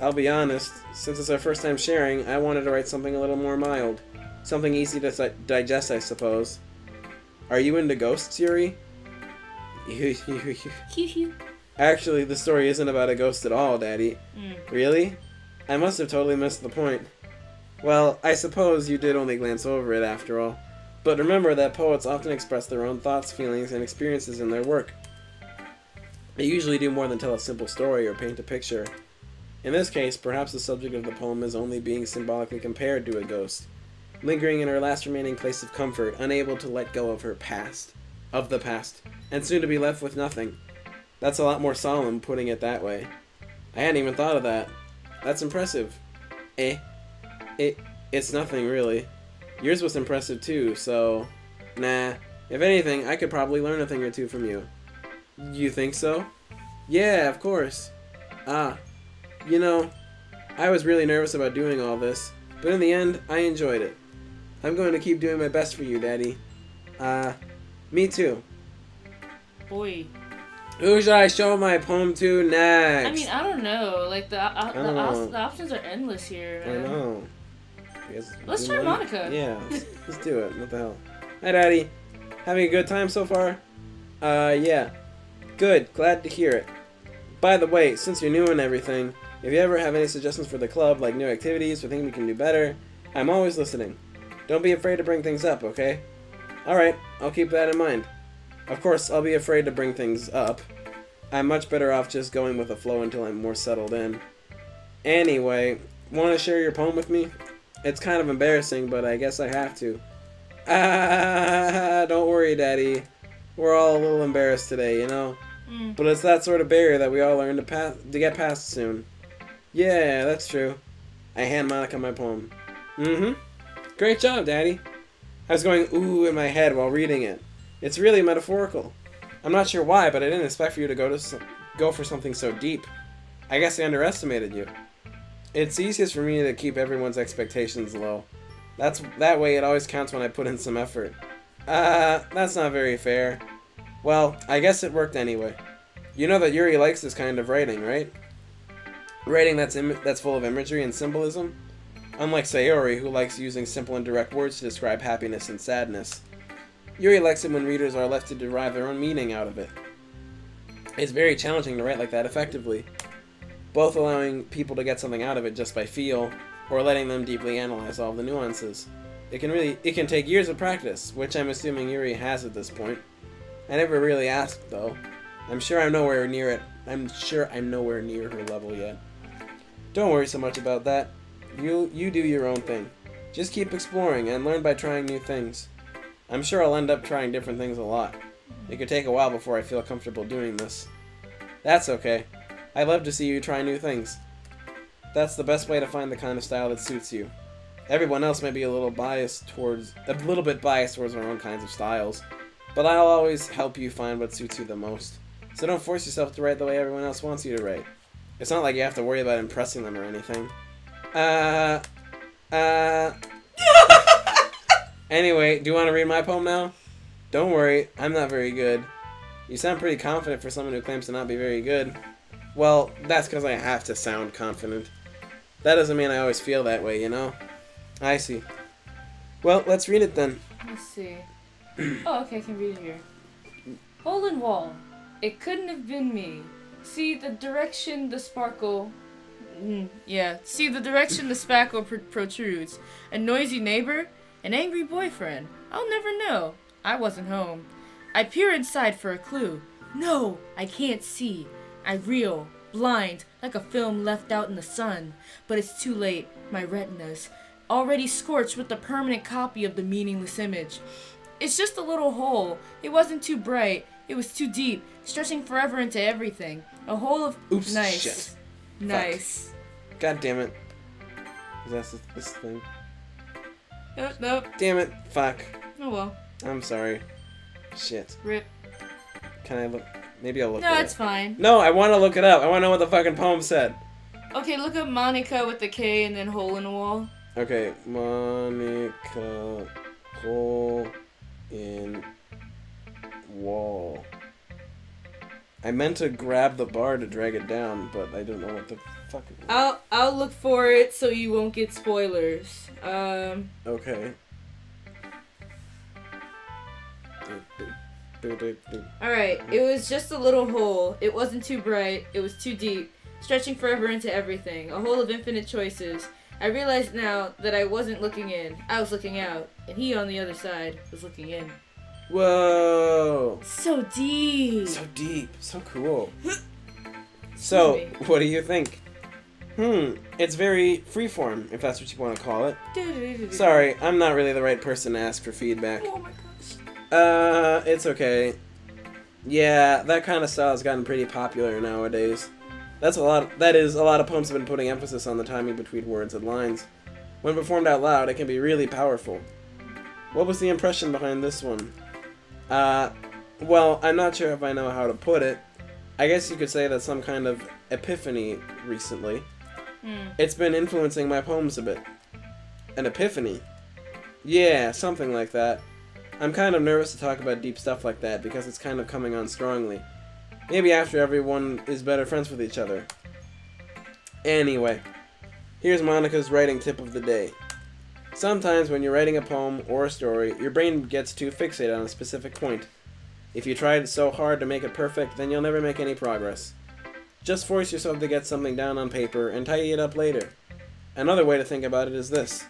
I'll be honest, since it's our first time sharing, I wanted to write something a little more mild. Something easy to digest, I suppose. Are you into ghosts, Yuri? Actually, the story isn't about a ghost at all, Daddy. Really? I must have totally missed the point. Well, I suppose you did only glance over it after all. But remember that poets often express their own thoughts, feelings, and experiences in their work. They usually do more than tell a simple story or paint a picture. In this case, perhaps the subject of the poem is only being symbolically compared to a ghost, lingering in her last remaining place of comfort, unable to let go of her past, and soon to be left with nothing. That's a lot more solemn, putting it that way. I hadn't even thought of that. That's impressive. It's nothing, really. Yours was impressive too, so... Nah. If anything, I could probably learn a thing or two from you. You think so? Yeah, of course. You know, I was really nervous about doing all this, but in the end, I enjoyed it. I'm going to keep doing my best for you, Daddy. Me too. Boy. Who should I show my poem to next? I mean, I don't know. Like, the options are endless here, man. I know. Let's try Monica. Yeah, let's do it. What the hell? Hi, Daddy. Having a good time so far? Yeah. Good. Glad to hear it. By the way, since you're new and everything, if you ever have any suggestions for the club, like new activities or things we can do better, I'm always listening. Don't be afraid to bring things up, okay? Alright, I'll keep that in mind. Of course, I'll be afraid to bring things up. I'm much better off just going with the flow until I'm more settled in. Anyway, want to share your poem with me? It's kind of embarrassing, but I guess I have to. Don't worry, Daddy. We're all a little embarrassed today, you know? But it's that sort of barrier that we all learn to get past soon. Yeah, that's true. I hand Monica my poem. Great job, Daddy. I was going ooh in my head while reading it. It's really metaphorical. I'm not sure why, but I didn't expect for you to go for something so deep. I guess I underestimated you. It's easiest for me to keep everyone's expectations low. That way it always counts when I put in some effort. That's not very fair. Well, I guess it worked anyway. You know that Yuri likes this kind of writing, right? Writing that's full of imagery and symbolism? Unlike Sayori, who likes using simple and direct words to describe happiness and sadness. Yuri likes it when readers are left to derive their own meaning out of it. It's very challenging to write like that effectively, both allowing people to get something out of it just by feel, or letting them deeply analyze all the nuances. It can take years of practice, which I'm assuming Yuri has at this point. I never really asked, though. I'm sure I'm nowhere near it. I'm sure I'm nowhere near her level yet. Don't worry so much about that. You do your own thing. Just keep exploring and learn by trying new things. I'm sure I'll end up trying different things a lot. It could take a while before I feel comfortable doing this. That's okay. I love to see you try new things. That's the best way to find the kind of style that suits you. Everyone else may be a little bit biased towards our own kinds of styles, but I'll always help you find what suits you the most. So don't force yourself to write the way everyone else wants you to write. It's not like you have to worry about impressing them or anything. Anyway, do you want to read my poem now? Don't worry, I'm not very good. You sound pretty confident for someone who claims to not be very good. Well, that's because I have to sound confident. That doesn't mean I always feel that way, you know? I see. Well, let's read it then. Let's see. Oh, okay, I can read it here. Hole in wall. It couldn't have been me. See the direction the sparkle... See the direction the spackle protrudes. A noisy neighbor? An angry boyfriend? I'll never know. I wasn't home. I peer inside for a clue. No, I can't see. I reel, blind, like a film left out in the sun. But it's too late. My retinas, already scorched with a permanent copy of the meaningless image. It's just a little hole. It wasn't too bright. It was too deep, stretching forever into everything. A hole of... Oops, nice. shit. Nice. Fuck. God damn it. Is that this thing? Nope. Damn it. Fuck. Oh well. I'm sorry. Shit. Rip. Can I look? Maybe I'll look No, it it's up. fine. No, I want to look it up. I want to know what the fucking poem said. Okay, look up Monica with the K and then hole in the wall. Okay, Monica, hole in wall. I meant to grab the bar to drag it down, but I don't know what the fuck it was. I'll look for it so you won't get spoilers. Okay. Alright, it was just a little hole. It wasn't too bright, it was too deep, stretching forever into everything. A hole of infinite choices. I realized now that I wasn't looking in, I was looking out, and he on the other side was looking in. Whoa! So deep! So deep, so cool. So, what do you think? It's very freeform, if that's what you want to call it. Sorry, I'm not really the right person to ask for feedback. Oh my gosh. It's okay. Yeah, that kind of style has gotten pretty popular nowadays. That is a lot of poems have been putting emphasis on the timing between words and lines. When performed out loud, it can be really powerful. What was the impression behind this one? Well, I'm not sure if I know how to put it. I guess you could say that's some kind of epiphany recently. It's been influencing my poems a bit. An epiphany? Yeah, something like that. I'm kind of nervous to talk about deep stuff like that because it's kind of coming on strongly. Maybe after everyone is better friends with each other. Anyway, here's Monica's writing tip of the day. Sometimes when you're writing a poem or a story, your brain gets too fixated on a specific point. If you try so hard to make it perfect, then you'll never make any progress. Just force yourself to get something down on paper and tidy it up later. Another way to think about it is this.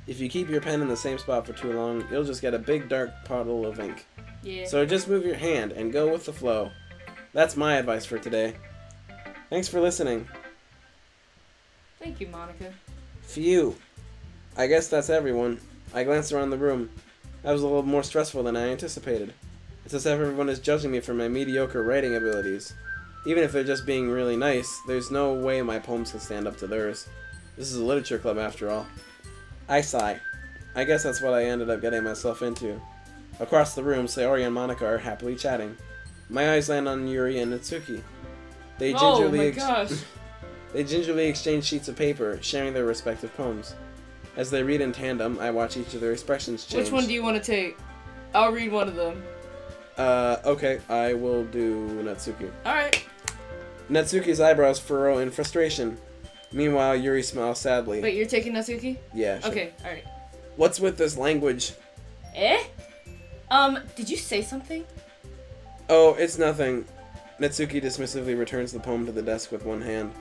If you keep your pen in the same spot for too long, you'll just get a big dark puddle of ink. Yeah. So just move your hand and go with the flow. That's my advice for today. Thanks for listening. Thank you, Monica. Phew. I guess that's everyone. I glanced around the room. That was a little more stressful than I anticipated. It's as if everyone is judging me for my mediocre writing abilities. Even if they're just being really nice, there's no way my poems can stand up to theirs. This is a literature club after all. I sigh. I guess that's what I ended up getting myself into. Across the room, Sayori and Monica are happily chatting. My eyes land on Yuri and Natsuki. They gingerly exchange sheets of paper, sharing their respective poems. As they read in tandem, I watch each of their expressions change. Which one do you want to take? I'll read one of them. Okay, I will do Natsuki. Alright. Natsuki's eyebrows furrow in frustration. Meanwhile, Yuri smiles sadly. Wait, you're taking Natsuki? Yeah, sure. Okay, alright. What's with this language? Eh? Did you say something? Oh, it's nothing. Natsuki dismissively returns the poem to the desk with one hand.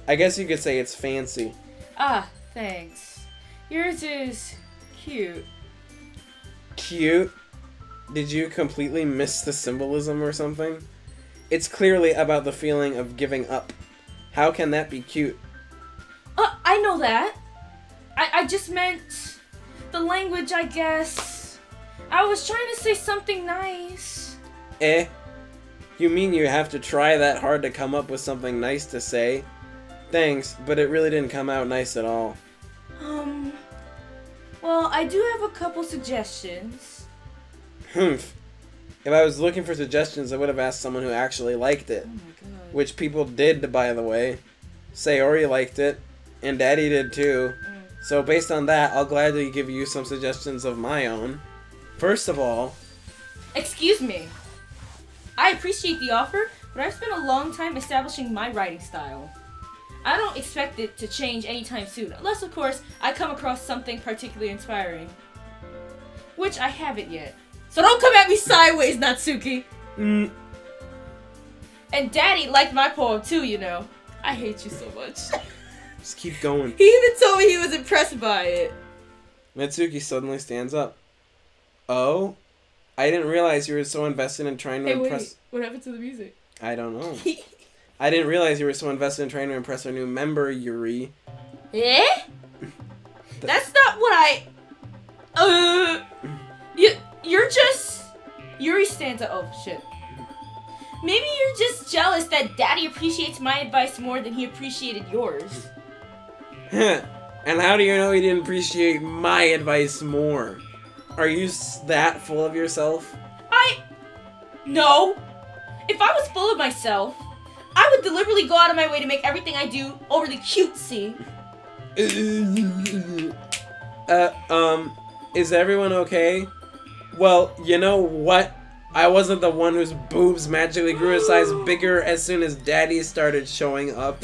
I guess you could say it's fancy. Ah, thanks. Yours is cute. Cute? Did you completely miss the symbolism or something? It's clearly about the feeling of giving up. How can that be cute? I know that. I just meant the language, I guess. I was trying to say something nice. Eh? You mean you have to try that hard to come up with something nice to say? Thanks, but it really didn't come out nice at all. Well, I do have a couple suggestions. Humph. If I was looking for suggestions, I would have asked someone who actually liked it. Oh my god. Which people did, by the way. Sayori liked it, and Daddy did too. So based on that, I'll gladly give you some suggestions of my own. First of all... Excuse me. I appreciate the offer, but I've spent a long time establishing my writing style. I don't expect it to change anytime soon, unless, of course, I come across something particularly inspiring. Which I haven't yet. So don't come at me sideways, Natsuki! And Daddy liked my poem too, you know. I hate you so much. Just keep going. He even told me he was impressed by it. Natsuki suddenly stands up. Oh? I didn't realize you were so invested in trying to impress... Wait, what happened to the music? I don't know. I didn't realize you were so invested in trying to impress our new member, Yuri. Eh? That's not what you're just... Yuri stands up. Oh, shit. Maybe you're just jealous that Daddy appreciates my advice more than he appreciated yours. And how do you know he didn't appreciate my advice more? Are you that full of yourself? No! If I was full of myself, I would deliberately go out of my way to make everything I do overly cutesy. Is everyone okay? Well, you know what? I wasn't the one whose boobs magically grew a size bigger as soon as Daddy started showing up.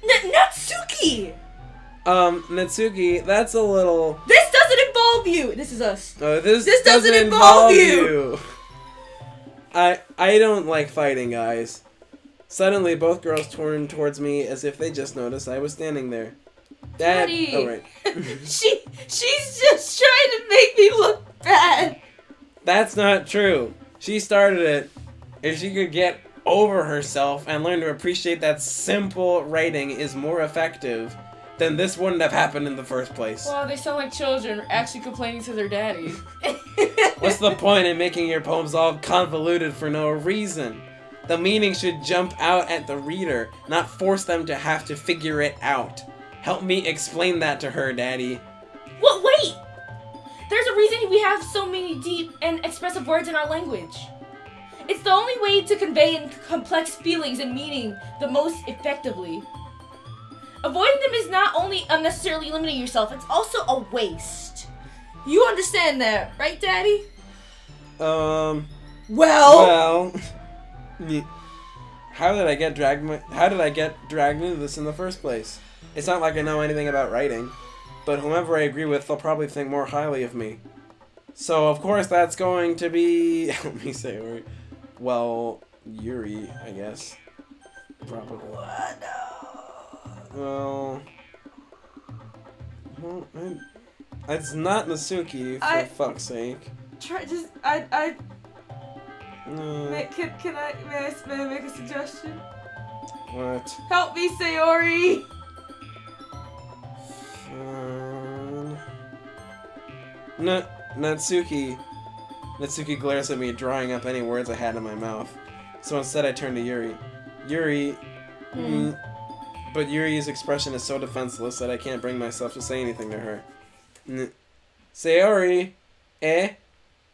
Natsuki! Natsuki, that's a little... This doesn't involve you! This is us. This doesn't involve you! I don't like fighting, guys. Suddenly, both girls turned towards me as if they just noticed I was standing there. Daddy! Oh, right. She's just trying to make me look bad! That's not true. She started it. If she could get over herself and learn to appreciate that simple writing is more effective, then this wouldn't have happened in the first place. Well, they sound like children actually complaining to their daddy. What's the point in making your poems all convoluted for no reason? The meaning should jump out at the reader, not force them to have to figure it out. Help me explain that to her, Daddy. What? Wait! There's a reason we have so many deep and expressive words in our language. It's the only way to convey complex feelings and meaning the most effectively. Avoiding them is not only unnecessarily limiting yourself, it's also a waste. You understand that, right, Daddy? Well... How did I get dragged into this in the first place? It's not like I know anything about writing, but whomever I agree with, they'll probably think more highly of me. So, of course, that's going to be... Let me say, well, Yuri, I guess. Probably. Well, it's not Natsuki, for fuck's sake. Can I make a suggestion? What? Help me, Sayori! Natsuki. Natsuki glares at me, drawing up any words I had in my mouth. So instead I turn to Yuri. Yuri... But Yuri's expression is so defenseless that I can't bring myself to say anything to her. Sayori! Eh?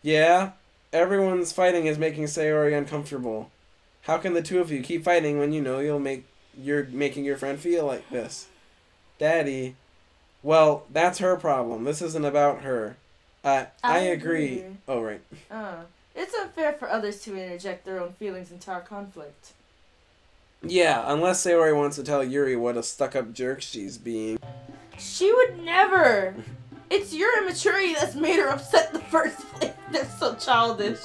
Yeah? Everyone's fighting is making Sayori uncomfortable. How can the two of you keep fighting when you know you're making your friend feel like this? Daddy. Well, that's her problem. This isn't about her. I agree. Oh, right. It's unfair for others to interject their own feelings into our conflict. Yeah, unless Sayori wants to tell Yuri what a stuck-up jerk she's being. She would never! It's your immaturity that's made her upset in the first place. They're so childish.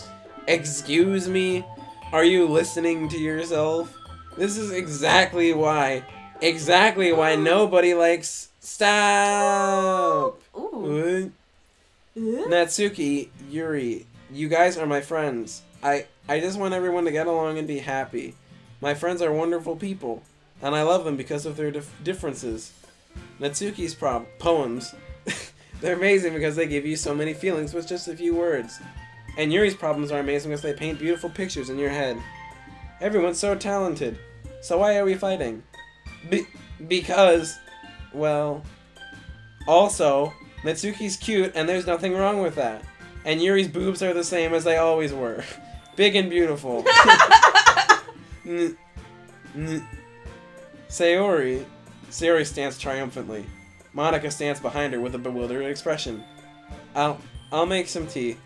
Excuse me? Are you listening to yourself? This is exactly why nobody likes... Stop! Ooh. Natsuki, Yuri, you guys are my friends. I just want everyone to get along and be happy. My friends are wonderful people, and I love them because of their differences. Natsuki's poems, they're amazing because they give you so many feelings with just a few words. And Yuri's problems are amazing because they paint beautiful pictures in your head. Everyone's so talented. So why are we fighting? Because, well... Also, Natsuki's cute, and there's nothing wrong with that. And Yuri's boobs are the same as they always were. Big and beautiful. Sayori stands triumphantly. Monica stands behind her with a bewildered expression. I'll make some tea.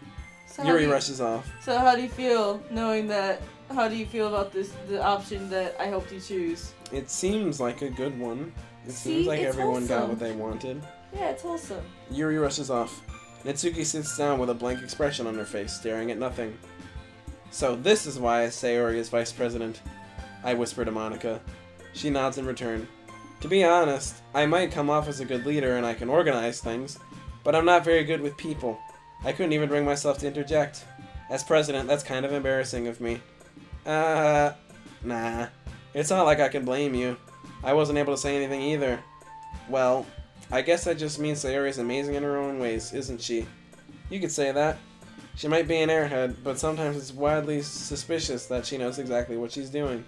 So Yuri rushes off. So how do you feel knowing that? How do you feel about the option that I helped you choose? It seems like a good one. It seems like everyone got what they wanted. Yeah, it's wholesome. Yuri rushes off. Natsuki sits down with a blank expression on her face, staring at nothing. So this is why Sayori is vice president, I whisper to Monica. She nods in return. To be honest, I might come off as a good leader and I can organize things, but I'm not very good with people. I couldn't even bring myself to interject. As president, that's kind of embarrassing of me. Nah. It's not like I can blame you. I wasn't able to say anything either. Well, I guess that just means Sayori's amazing in her own ways, isn't she? You could say that. She might be an airhead, but sometimes it's wildly suspicious that she knows exactly what she's doing.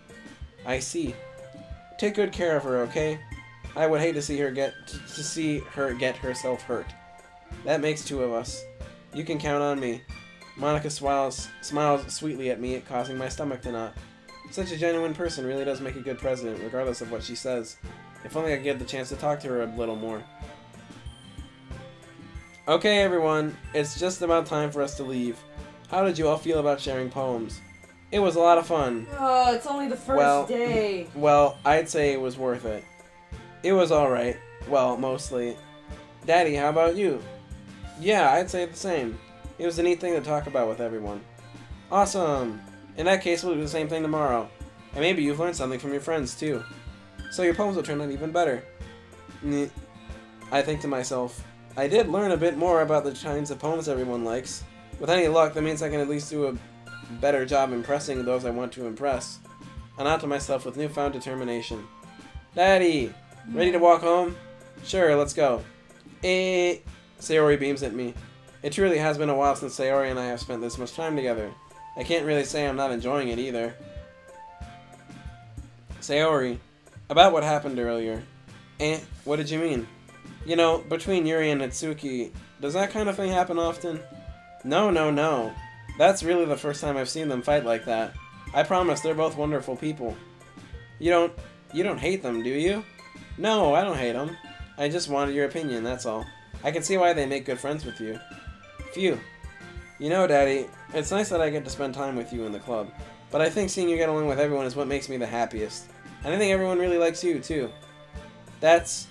I see. Take good care of her, okay? I would hate to see her get herself hurt. That makes two of us. You can count on me. Monica smiles sweetly at me, causing my stomach to knot. Such a genuine person really does make a good president, regardless of what she says. If only I could get the chance to talk to her a little more. Okay, everyone, it's just about time for us to leave. How did you all feel about sharing poems? It was a lot of fun. Oh, it's only the first day. Well, I'd say it was worth it. It was alright. Well, mostly. Daddy, how about you? Yeah, I'd say the same. It was a neat thing to talk about with everyone. Awesome! In that case, we'll do the same thing tomorrow. And maybe you've learned something from your friends, too. So your poems will turn out even better. I think to myself, I did learn a bit more about the kinds of poems everyone likes. With any luck, that means I can at least do a better job impressing those I want to impress. I nod to myself with newfound determination. Daddy! Ready to walk home? Sure, let's go. Sayori beams at me. It truly has been a while since Sayori and I have spent this much time together. I can't really say I'm not enjoying it either. Sayori, about what happened earlier. What did you mean? You know, between Yuri and Natsuki, does that kind of thing happen often? No. That's really the first time I've seen them fight like that. I promise they're both wonderful people. You don't hate them, do you? No, I don't hate them. I just wanted your opinion, that's all. I can see why they make good friends with you. Phew. You know, Daddy, it's nice that I get to spend time with you in the club, but I think seeing you get along with everyone is what makes me the happiest. And I think everyone really likes you, too. That's...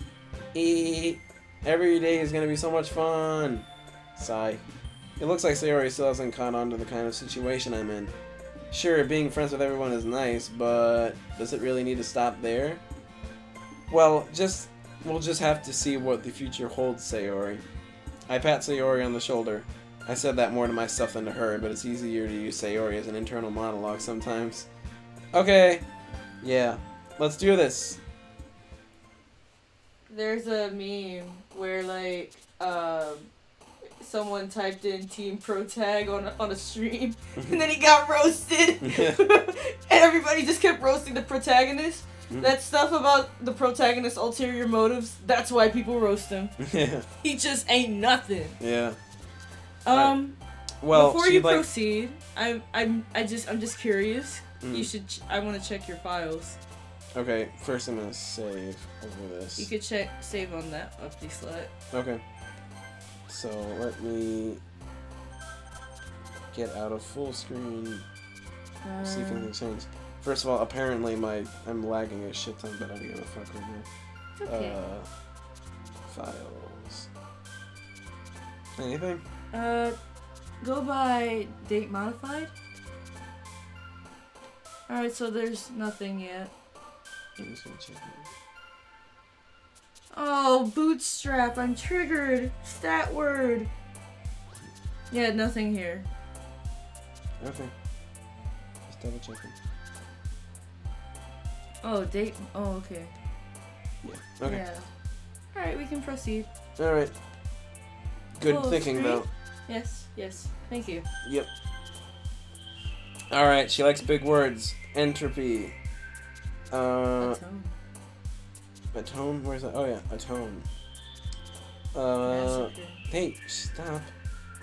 Every day is gonna be so much fun. Sigh. It looks like Sayori still hasn't caught on to the kind of situation I'm in. Sure, being friends with everyone is nice, but does it really need to stop there? Well, we'll just have to see what the future holds, Sayori. I pat Sayori on the shoulder. I said that more to myself than to her, but it's easier to use Sayori as an internal monologue sometimes. Okay. Yeah. Let's do this. There's a meme where, like, someone typed in Team Pro Tag on a stream, and then he got roasted. And everybody just kept roasting the protagonist. That stuff about the protagonist's ulterior motives, that's why people roast him. Yeah. He just ain't nothing. Yeah. Well, before you proceed, I'm just curious. I want to check your files. Okay, first I'm gonna save over this. You could save on that update slide. Okay. So let me get out of full screen. See if anything changed. First of all, apparently I'm lagging a shit ton, but I don't give a fuck right now. Okay. Files. Anything? Go by date modified. Alright, so there's nothing yet. I'm just gonna check it. Oh, bootstrap, I'm triggered. Stat word. Yeah, nothing here. Okay. Just double checking. Oh, date. Oh, okay. Yeah. Okay. Yeah. Alright, we can proceed. Alright. Good Full thinking, screen? though. Yes. Thank you. Yep. Alright, she likes big words. Entropy. Atone. Atone? Where's that? Oh, yeah. Atone. Massacre. Hey, stop.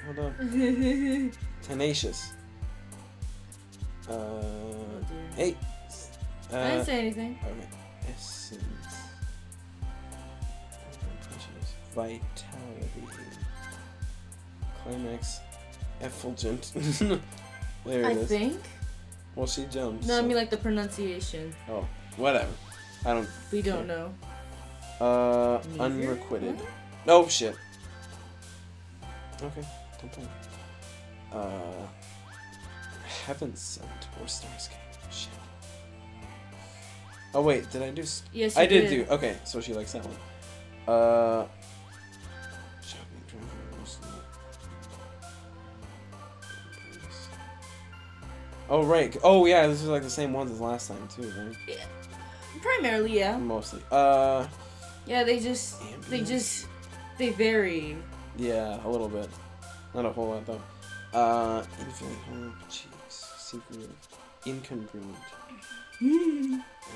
Hold on. Tenacious. Oh, dear. Hey. I didn't say anything. Okay. Essence. Vitality. Climax. Effulgent. There it is. I think. Well, she jumped. No, so. I mean like the pronunciation. Oh, whatever. I don't. We don't know. Neither? Unrequited. Oh shit. Okay. Don't play. Heaven Sent or Starscape. Shit. Oh wait, did I do? Yes, I you did do. Okay, so she likes that one. Shopping Travels. Oh right. Oh yeah, this is like the same ones as last time too, right? Yeah. Primarily, yeah. Mostly. Yeah, they vary. Yeah, a little bit. Not a whole lot though. Infinite Hope, Cheeks, Secret, Incongruent.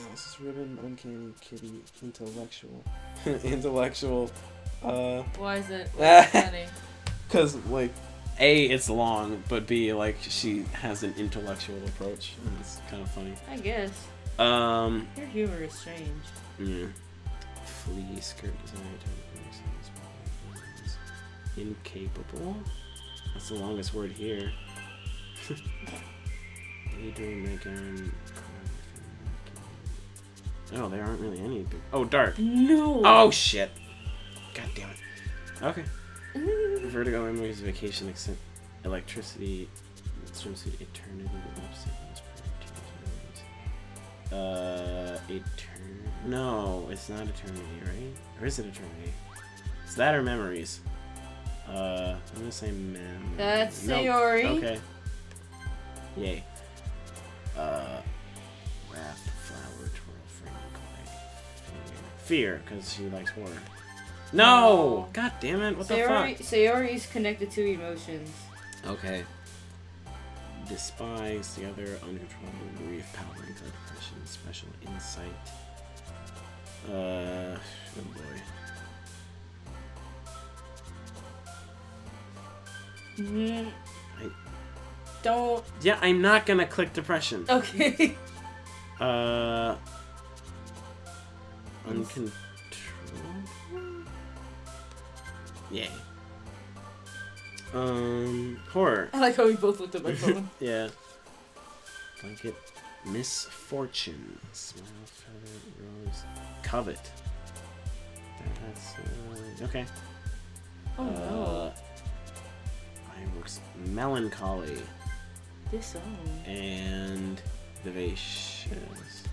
Alice's Ribbon, Uncanny Kitty, Intellectual. Intellectual. Why is it funny? Cause like, A, it's long, but B, like, she has an intellectual approach. And it's kind of funny. I guess. Your humor is strange. Yeah. Flea skirt design. Incapable. That's the longest word here. Oh, there aren't really any. Oh, dark. No. Oh, shit. God damn it. Okay. Vertigo memories, vacation, electricity, swimsuit, eternity, no, it's not eternity, right? Or is it eternity? It's that or memories. I'm gonna say memories. That's Sayori. Okay. Yay. Wrath, flower, twirl, frame, collide, fear, because she likes horror. No! God damn it, what the fuck? Sayori's connected to emotions. Okay. Despise, the other, uncontrollable grief, power, depression, special insight. Oh boy. Don't. Yeah, I'm not gonna click depression. Okay. Uncontrollable? Yay. Horror. I like how we both looked at my phone. Yeah. Blanket. Misfortune. Smile, feather, rose. Covet. That's, okay. Oh no. Fireworks. Melancholy. Disown. And vivacious.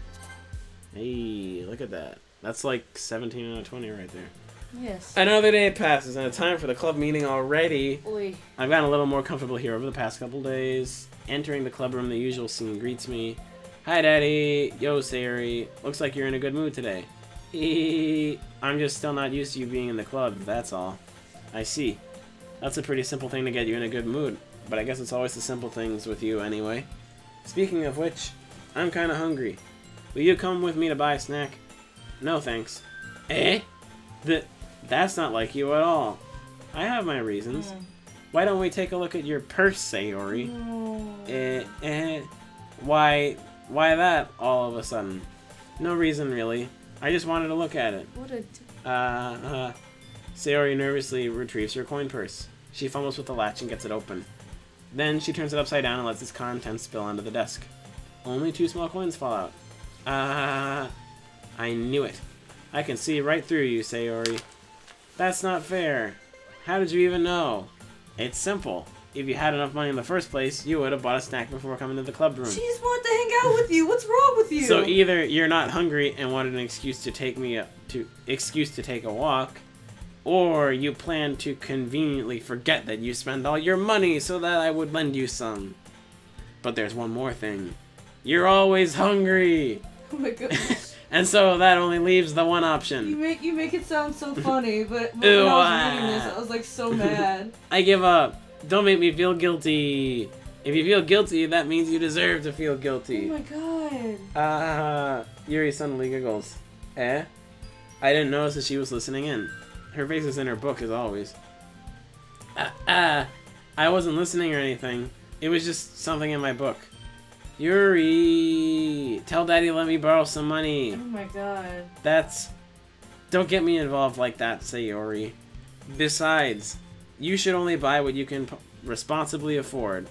Hey, look at that. That's like 17 out of 20 right there. Yes. Another day passes, and it's time for the club meeting already. Oi. I've gotten a little more comfortable here over the past couple days. Entering the club room, the usual scene greets me. Hi, Daddy. Yo, Sayori. Looks like you're in a good mood today. I'm just still not used to you being in the club, that's all. I see. That's a pretty simple thing to get you in a good mood, but I guess it's always the simple things with you anyway. Speaking of which, I'm kinda hungry. Will you come with me to buy a snack? No, thanks. Eh? That's not like you at all. I have my reasons. Why don't we take a look at your purse, Sayori? Why that all of a sudden? No reason, really. I just wanted to look at it. What a... Sayori nervously retrieves her coin purse. She fumbles with the latch and gets it open. Then she turns it upside down and lets its contents spill onto the desk. Only 2 small coins fall out. I knew it. I can see right through you, Sayori. That's not fair. How did you even know? It's simple. If you had enough money in the first place, you would have bought a snack before coming to the club room. She just wanted to hang out with you. What's wrong with you? So either you're not hungry and wanted an excuse to take a walk, or you plan to conveniently forget that you spend all your money so that I would lend you some. But there's one more thing. You're always hungry. Oh my goodness. And so that only leaves the one option. You make it sound so funny, but when I was reading this, I was like so mad. I give up. Don't make me feel guilty. If you feel guilty, that means you deserve to feel guilty. Oh my god. Yuri suddenly giggles. Eh? I didn't notice that she was listening in. Her face is in her book as always. I wasn't listening or anything. It was just something in my book. Yuri! Tell Daddy let me borrow some money. Oh my god. Don't get me involved like that, Sayori. Besides, you should only buy what you can responsibly afford.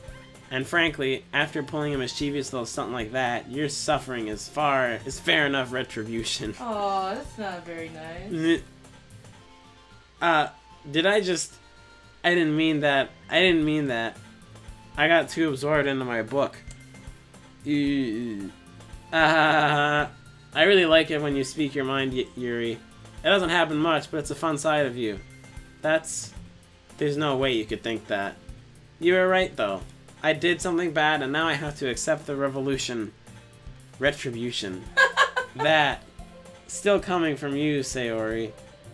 And frankly, after pulling a mischievous little stunt like that, your suffering is fair enough retribution. Oh, that's not very nice. I didn't mean that. I got too absorbed into my book. I really like it when you speak your mind, Yuri. It doesn't happen much, but it's a fun side of you. There's no way you could think that. You were right, though. I did something bad, and now I have to accept the retribution. That. Still coming from you, Sayori.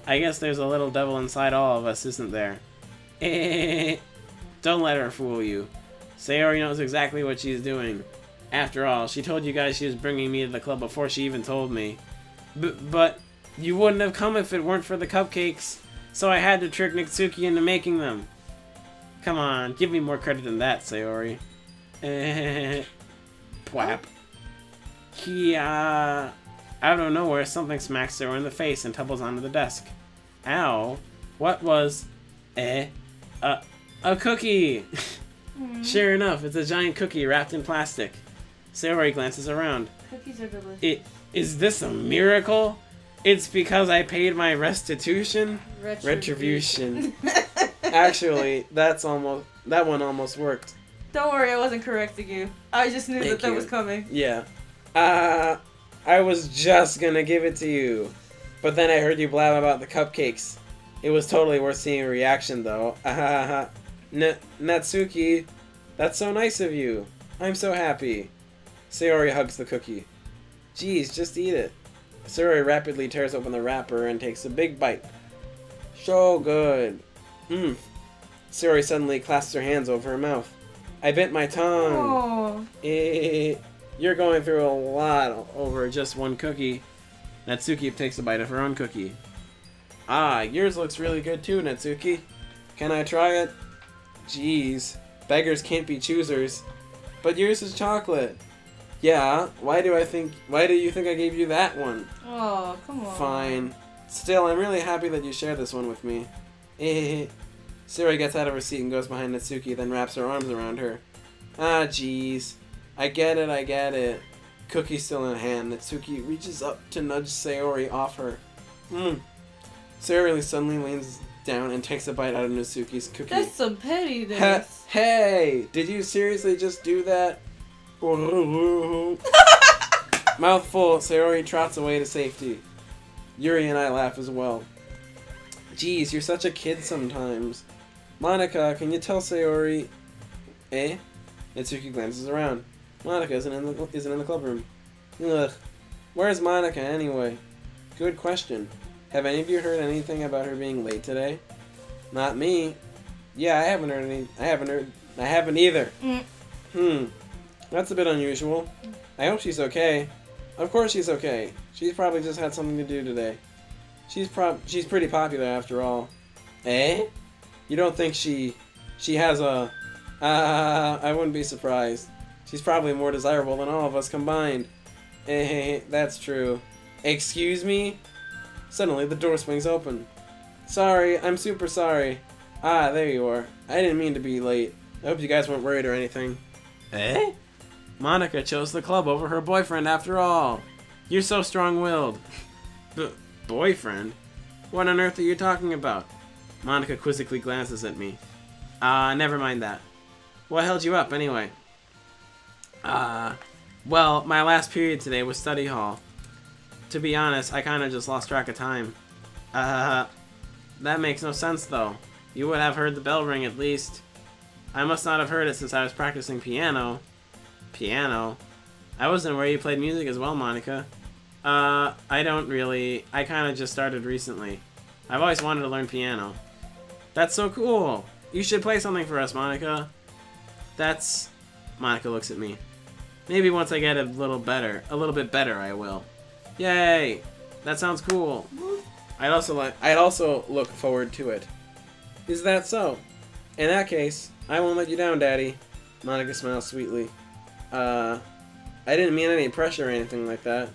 I guess there's a little devil inside all of us, isn't there? Don't let her fool you. Sayori knows exactly what she's doing. After all, she told you guys she was bringing me to the club before she even told me. But you wouldn't have come if it weren't for the cupcakes, so I had to trick Nitsuki into making them. Come on, give me more credit than that, Sayori. Pwap. Out of nowhere, something smacks Sayori in the face and tumbles onto the desk. Ow. What was... a cookie! Sure enough, it's a giant cookie wrapped in plastic. Sayori glances around. Cookies are delicious. Is this a miracle? It's because I paid my restitution? Retribution. Actually, that one almost worked. Don't worry, I wasn't correcting you. I just knew that was coming. Yeah. I was just gonna give it to you. But then I heard you blab about the cupcakes. It was totally worth seeing a reaction, though. Natsuki, that's so nice of you. I'm so happy. Sayori hugs the cookie. Geez, just eat it. Sayori rapidly tears open the wrapper and takes a big bite. So good. Sayori suddenly clasps her hands over her mouth. I bit my tongue. Oh. You're going through a lot over just one cookie. Natsuki takes a bite of her own cookie. Ah, yours looks really good too, Natsuki. Can I try it? Jeez, beggars can't be choosers. But yours is chocolate. Yeah, why do you think I gave you that one? Oh, come on. Fine. Still, I'm really happy that you shared this one with me. Sayori gets out of her seat and goes behind Natsuki, then wraps her arms around her. Ah, jeez. I get it. Cookie still in hand, Natsuki reaches up to nudge Sayori off her. Sayori suddenly leans down and takes a bite out of Natsuki's cookie. That's some pettiness. Hey! Did you seriously just do that? Mouthful, Sayori trots away to safety. Yuri and I laugh as well. Geez, you're such a kid sometimes. Monica, can you tell Sayori... Natsuki glances around. Monica isn't in the clubroom. Ugh. Where's Monica anyway? Good question. Have any of you heard anything about her being late today? Not me. Yeah, I haven't either. That's a bit unusual. I hope she's okay. Of course she's okay. She's probably just had something to do today. She's pretty popular after all. You don't think she has a... I wouldn't be surprised. She's probably more desirable than all of us combined. That's true. Excuse me? Suddenly, the door swings open. Sorry, I'm super sorry. Ah, there you are. I didn't mean to be late. I hope you guys weren't worried or anything. Monica chose the club over her boyfriend after all. You're so strong-willed. Boyfriend? What on earth are you talking about? Monica quizzically glances at me. Never mind that. What held you up, anyway? Well, my last period today was study hall. To be honest, I kinda just lost track of time. That makes no sense, though. You would have heard the bell ring at least. I must not have heard it since I was practicing piano. Piano? I wasn't aware you played music as well, Monica. I don't really. I kinda just started recently. I've always wanted to learn piano. That's so cool! You should play something for us, Monica. Monica looks at me. Maybe once I get a little bit better, I will. Yay! That sounds cool. I'd also look forward to it. Is that so? In that case, I won't let you down, Daddy. Monica smiles sweetly. I didn't mean any pressure or anything like that.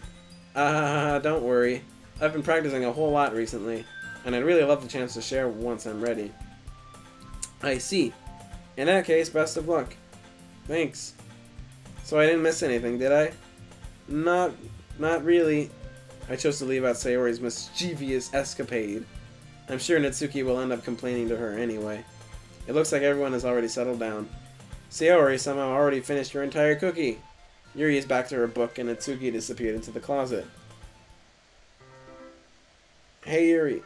Don't worry. I've been practicing a whole lot recently, and I'd really love the chance to share once I'm ready. I see. In that case, best of luck. Thanks. So I didn't miss anything, did I? Not really. I chose to leave out Sayori's mischievous escapade. I'm sure Natsuki will end up complaining to her anyway. It looks like everyone has already settled down. Sayori somehow already finished her entire cookie. Yuri is back to her book and Natsuki disappeared into the closet. Hey Yuri.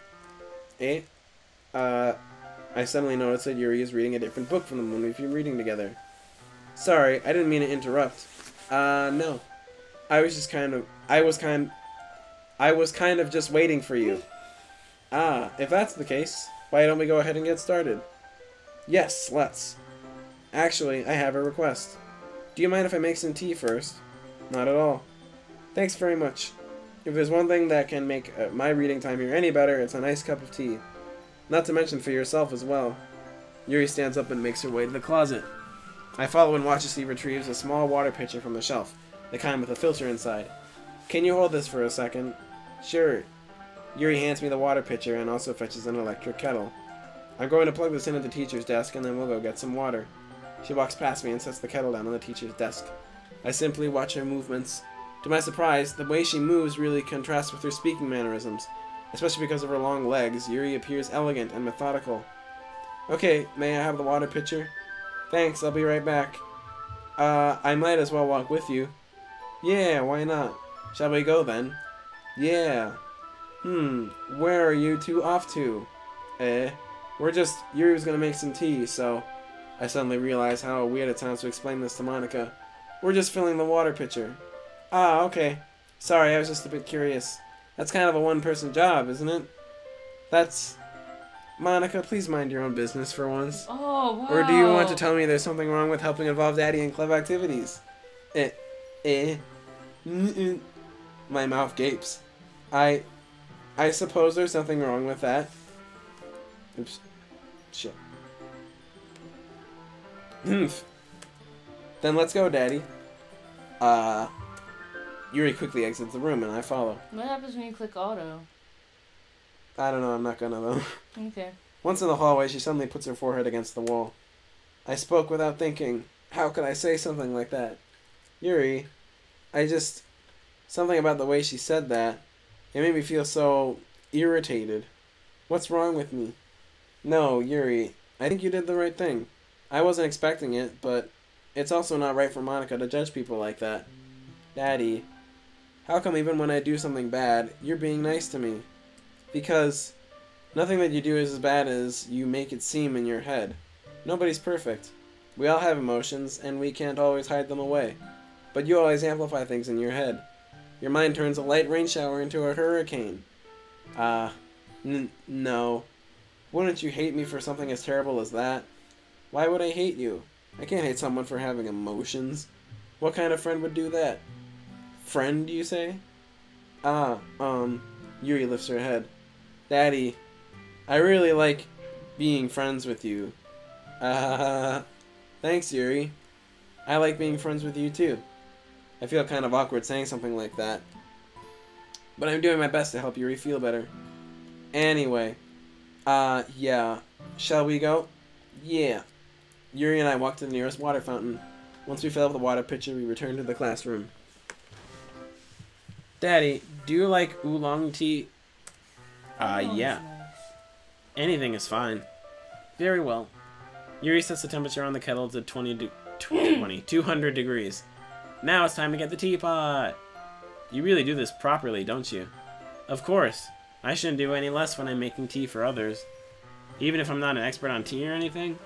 I suddenly noticed that Yuri is reading a different book from the one we've been reading together. Sorry, I didn't mean to interrupt. No. I was kind of just waiting for you. If that's the case, why don't we go ahead and get started? Yes, let's. Actually, I have a request. Do you mind if I make some tea first? Not at all. Thanks very much. If there's one thing that can make my reading time here any better, it's a nice cup of tea. Not to mention for yourself as well. Yuri stands up and makes her way to the closet. I follow and watch as he retrieves a small water pitcher from the shelf, the kind with a filter inside. Can you hold this for a second? Sure. Yuri hands me the water pitcher and also fetches an electric kettle. I'm going to plug this in at the teacher's desk and then we'll go get some water. She walks past me and sets the kettle down on the teacher's desk. I simply watch her movements. To my surprise, the way she moves really contrasts with her speaking mannerisms. Especially because of her long legs, Yuri appears elegant and methodical. Okay, may I have the water pitcher? Thanks, I'll be right back. I might as well walk with you. Yeah, why not? Shall we go then? Yeah. Where are you two off to? Yuri was gonna make some tea, so... I suddenly realized how weird it sounds to explain this to Monica. We're just filling the water pitcher. Ah, okay. Sorry, I was just a bit curious. That's kind of a one-person job, isn't it? That's... Monica, please mind your own business for once. Oh, wow. Or do you want to tell me there's something wrong with helping involve Daddy in club activities? My mouth gapes. I suppose there's something wrong with that. Oops. Shit. Then let's go, Daddy. Yuri quickly exits the room and I follow. What happens when you click auto? I don't know, I'm not gonna though. Okay. Once in the hallway, she suddenly puts her forehead against the wall. I spoke without thinking. How could I say something like that? Yuri, something about the way she said that, it made me feel so irritated. What's wrong with me? No, Yuri, I think you did the right thing. I wasn't expecting it, but it's also not right for Monica to judge people like that. Daddy, how come even when I do something bad, you're being nice to me? Because nothing that you do is as bad as you make it seem in your head. Nobody's perfect. We all have emotions, and we can't always hide them away. But you always amplify things in your head. Your mind turns a light rain shower into a hurricane. No. Wouldn't you hate me for something as terrible as that? Why would I hate you? I can't hate someone for having emotions. What kind of friend would do that? Friend, you say? Yuri lifts her head. Daddy, I really like being friends with you. Thanks, Yuri. I like being friends with you, too. I feel kind of awkward saying something like that. But I'm doing my best to help Yuri feel better. Anyway, yeah. Shall we go? Yeah. Yuri and I walk to the nearest water fountain. Once we fill up the water pitcher, we return to the classroom. Daddy, do you like oolong tea? Yeah. Nice. Anything is fine. Very well. Yuri sets the temperature on the kettle to 200 degrees. Now it's time to get the teapot. You really do this properly, don't you? Of course. I shouldn't do any less when I'm making tea for others. Even if I'm not an expert on tea or anything?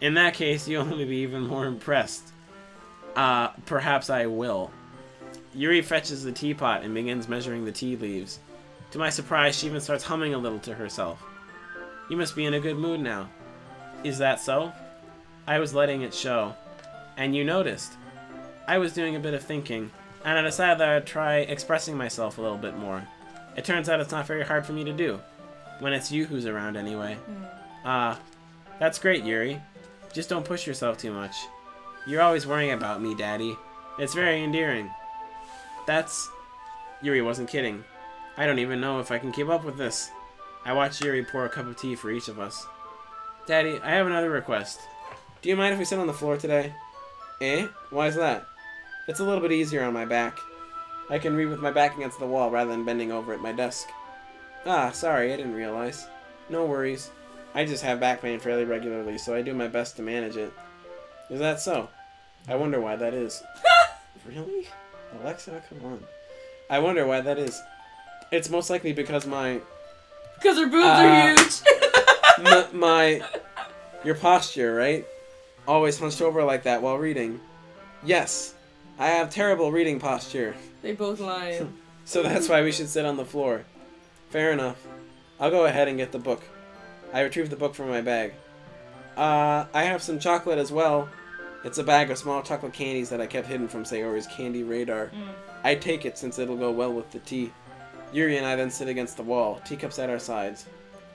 In that case, you'll only be even more impressed. Perhaps I will. Yuri fetches the teapot and begins measuring the tea leaves. To my surprise, she even starts humming a little to herself. You must be in a good mood now. Is that so? I was letting it show. And you noticed. I was doing a bit of thinking, and I decided that I'd try expressing myself a little bit more. It turns out it's not very hard for me to do. When it's you who's around anyway. That's great, Yuri. Just don't push yourself too much. You're always worrying about me, Daddy. It's very endearing. Yuri wasn't kidding. I don't even know if I can keep up with this. I watched Yuri pour a cup of tea for each of us. Daddy, I have another request. Do you mind if we sit on the floor today? Why's that? It's a little bit easier on my back. I can read with my back against the wall rather than bending over at my desk. Sorry, I didn't realize. No worries. I just have back pain fairly regularly, so I do my best to manage it. Is that so? I wonder why that is. Really? Alexa, come on. I wonder why that is. It's most likely because Because her boobs are huge! Your posture, right? Always hunched over like that while reading. Yes, I have terrible reading posture. They both lying. So that's why we should sit on the floor. Fair enough. I'll go ahead and get the book. I retrieved the book from my bag. I have some chocolate as well. It's a bag of small chocolate candies that I kept hidden from Sayori's candy radar. I take it since it'll go well with the tea. Yuri and I then sit against the wall, teacups at our sides.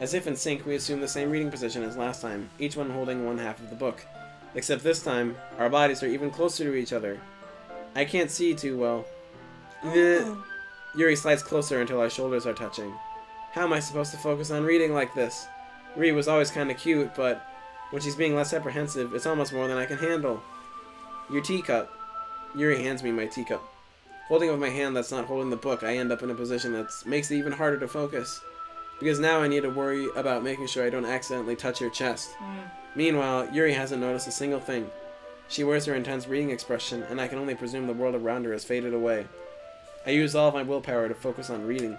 As if in sync, we assume the same reading position as last time, each one holding one half of the book. Except this time, our bodies are even closer to each other. I can't see too well. Yuri slides closer until our shoulders are touching. How am I supposed to focus on reading like this? Ri was always kinda cute, but when she's being less apprehensive, it's almost more than I can handle. Your teacup. Yuri hands me my teacup. Holding it with my hand that's not holding the book, I end up in a position that makes it even harder to focus. Because now I need to worry about making sure I don't accidentally touch your chest. Meanwhile, Yuri hasn't noticed a single thing. She wears her intense reading expression, and I can only presume the world around her has faded away. I use all of my willpower to focus on reading.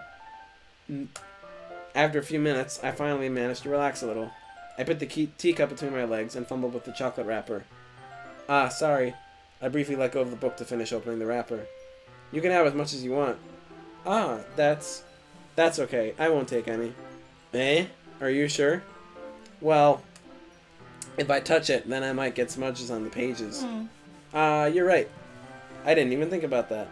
After a few minutes, I finally managed to relax a little. I put the teacup between my legs and fumbled with the chocolate wrapper. Ah, sorry. I briefly let go of the book to finish opening the wrapper. You can have as much as you want. Ah, that's okay. I won't take any. Eh? Are you sure? Well, if I touch it, then I might get smudges on the pages. You're right. I didn't even think about that.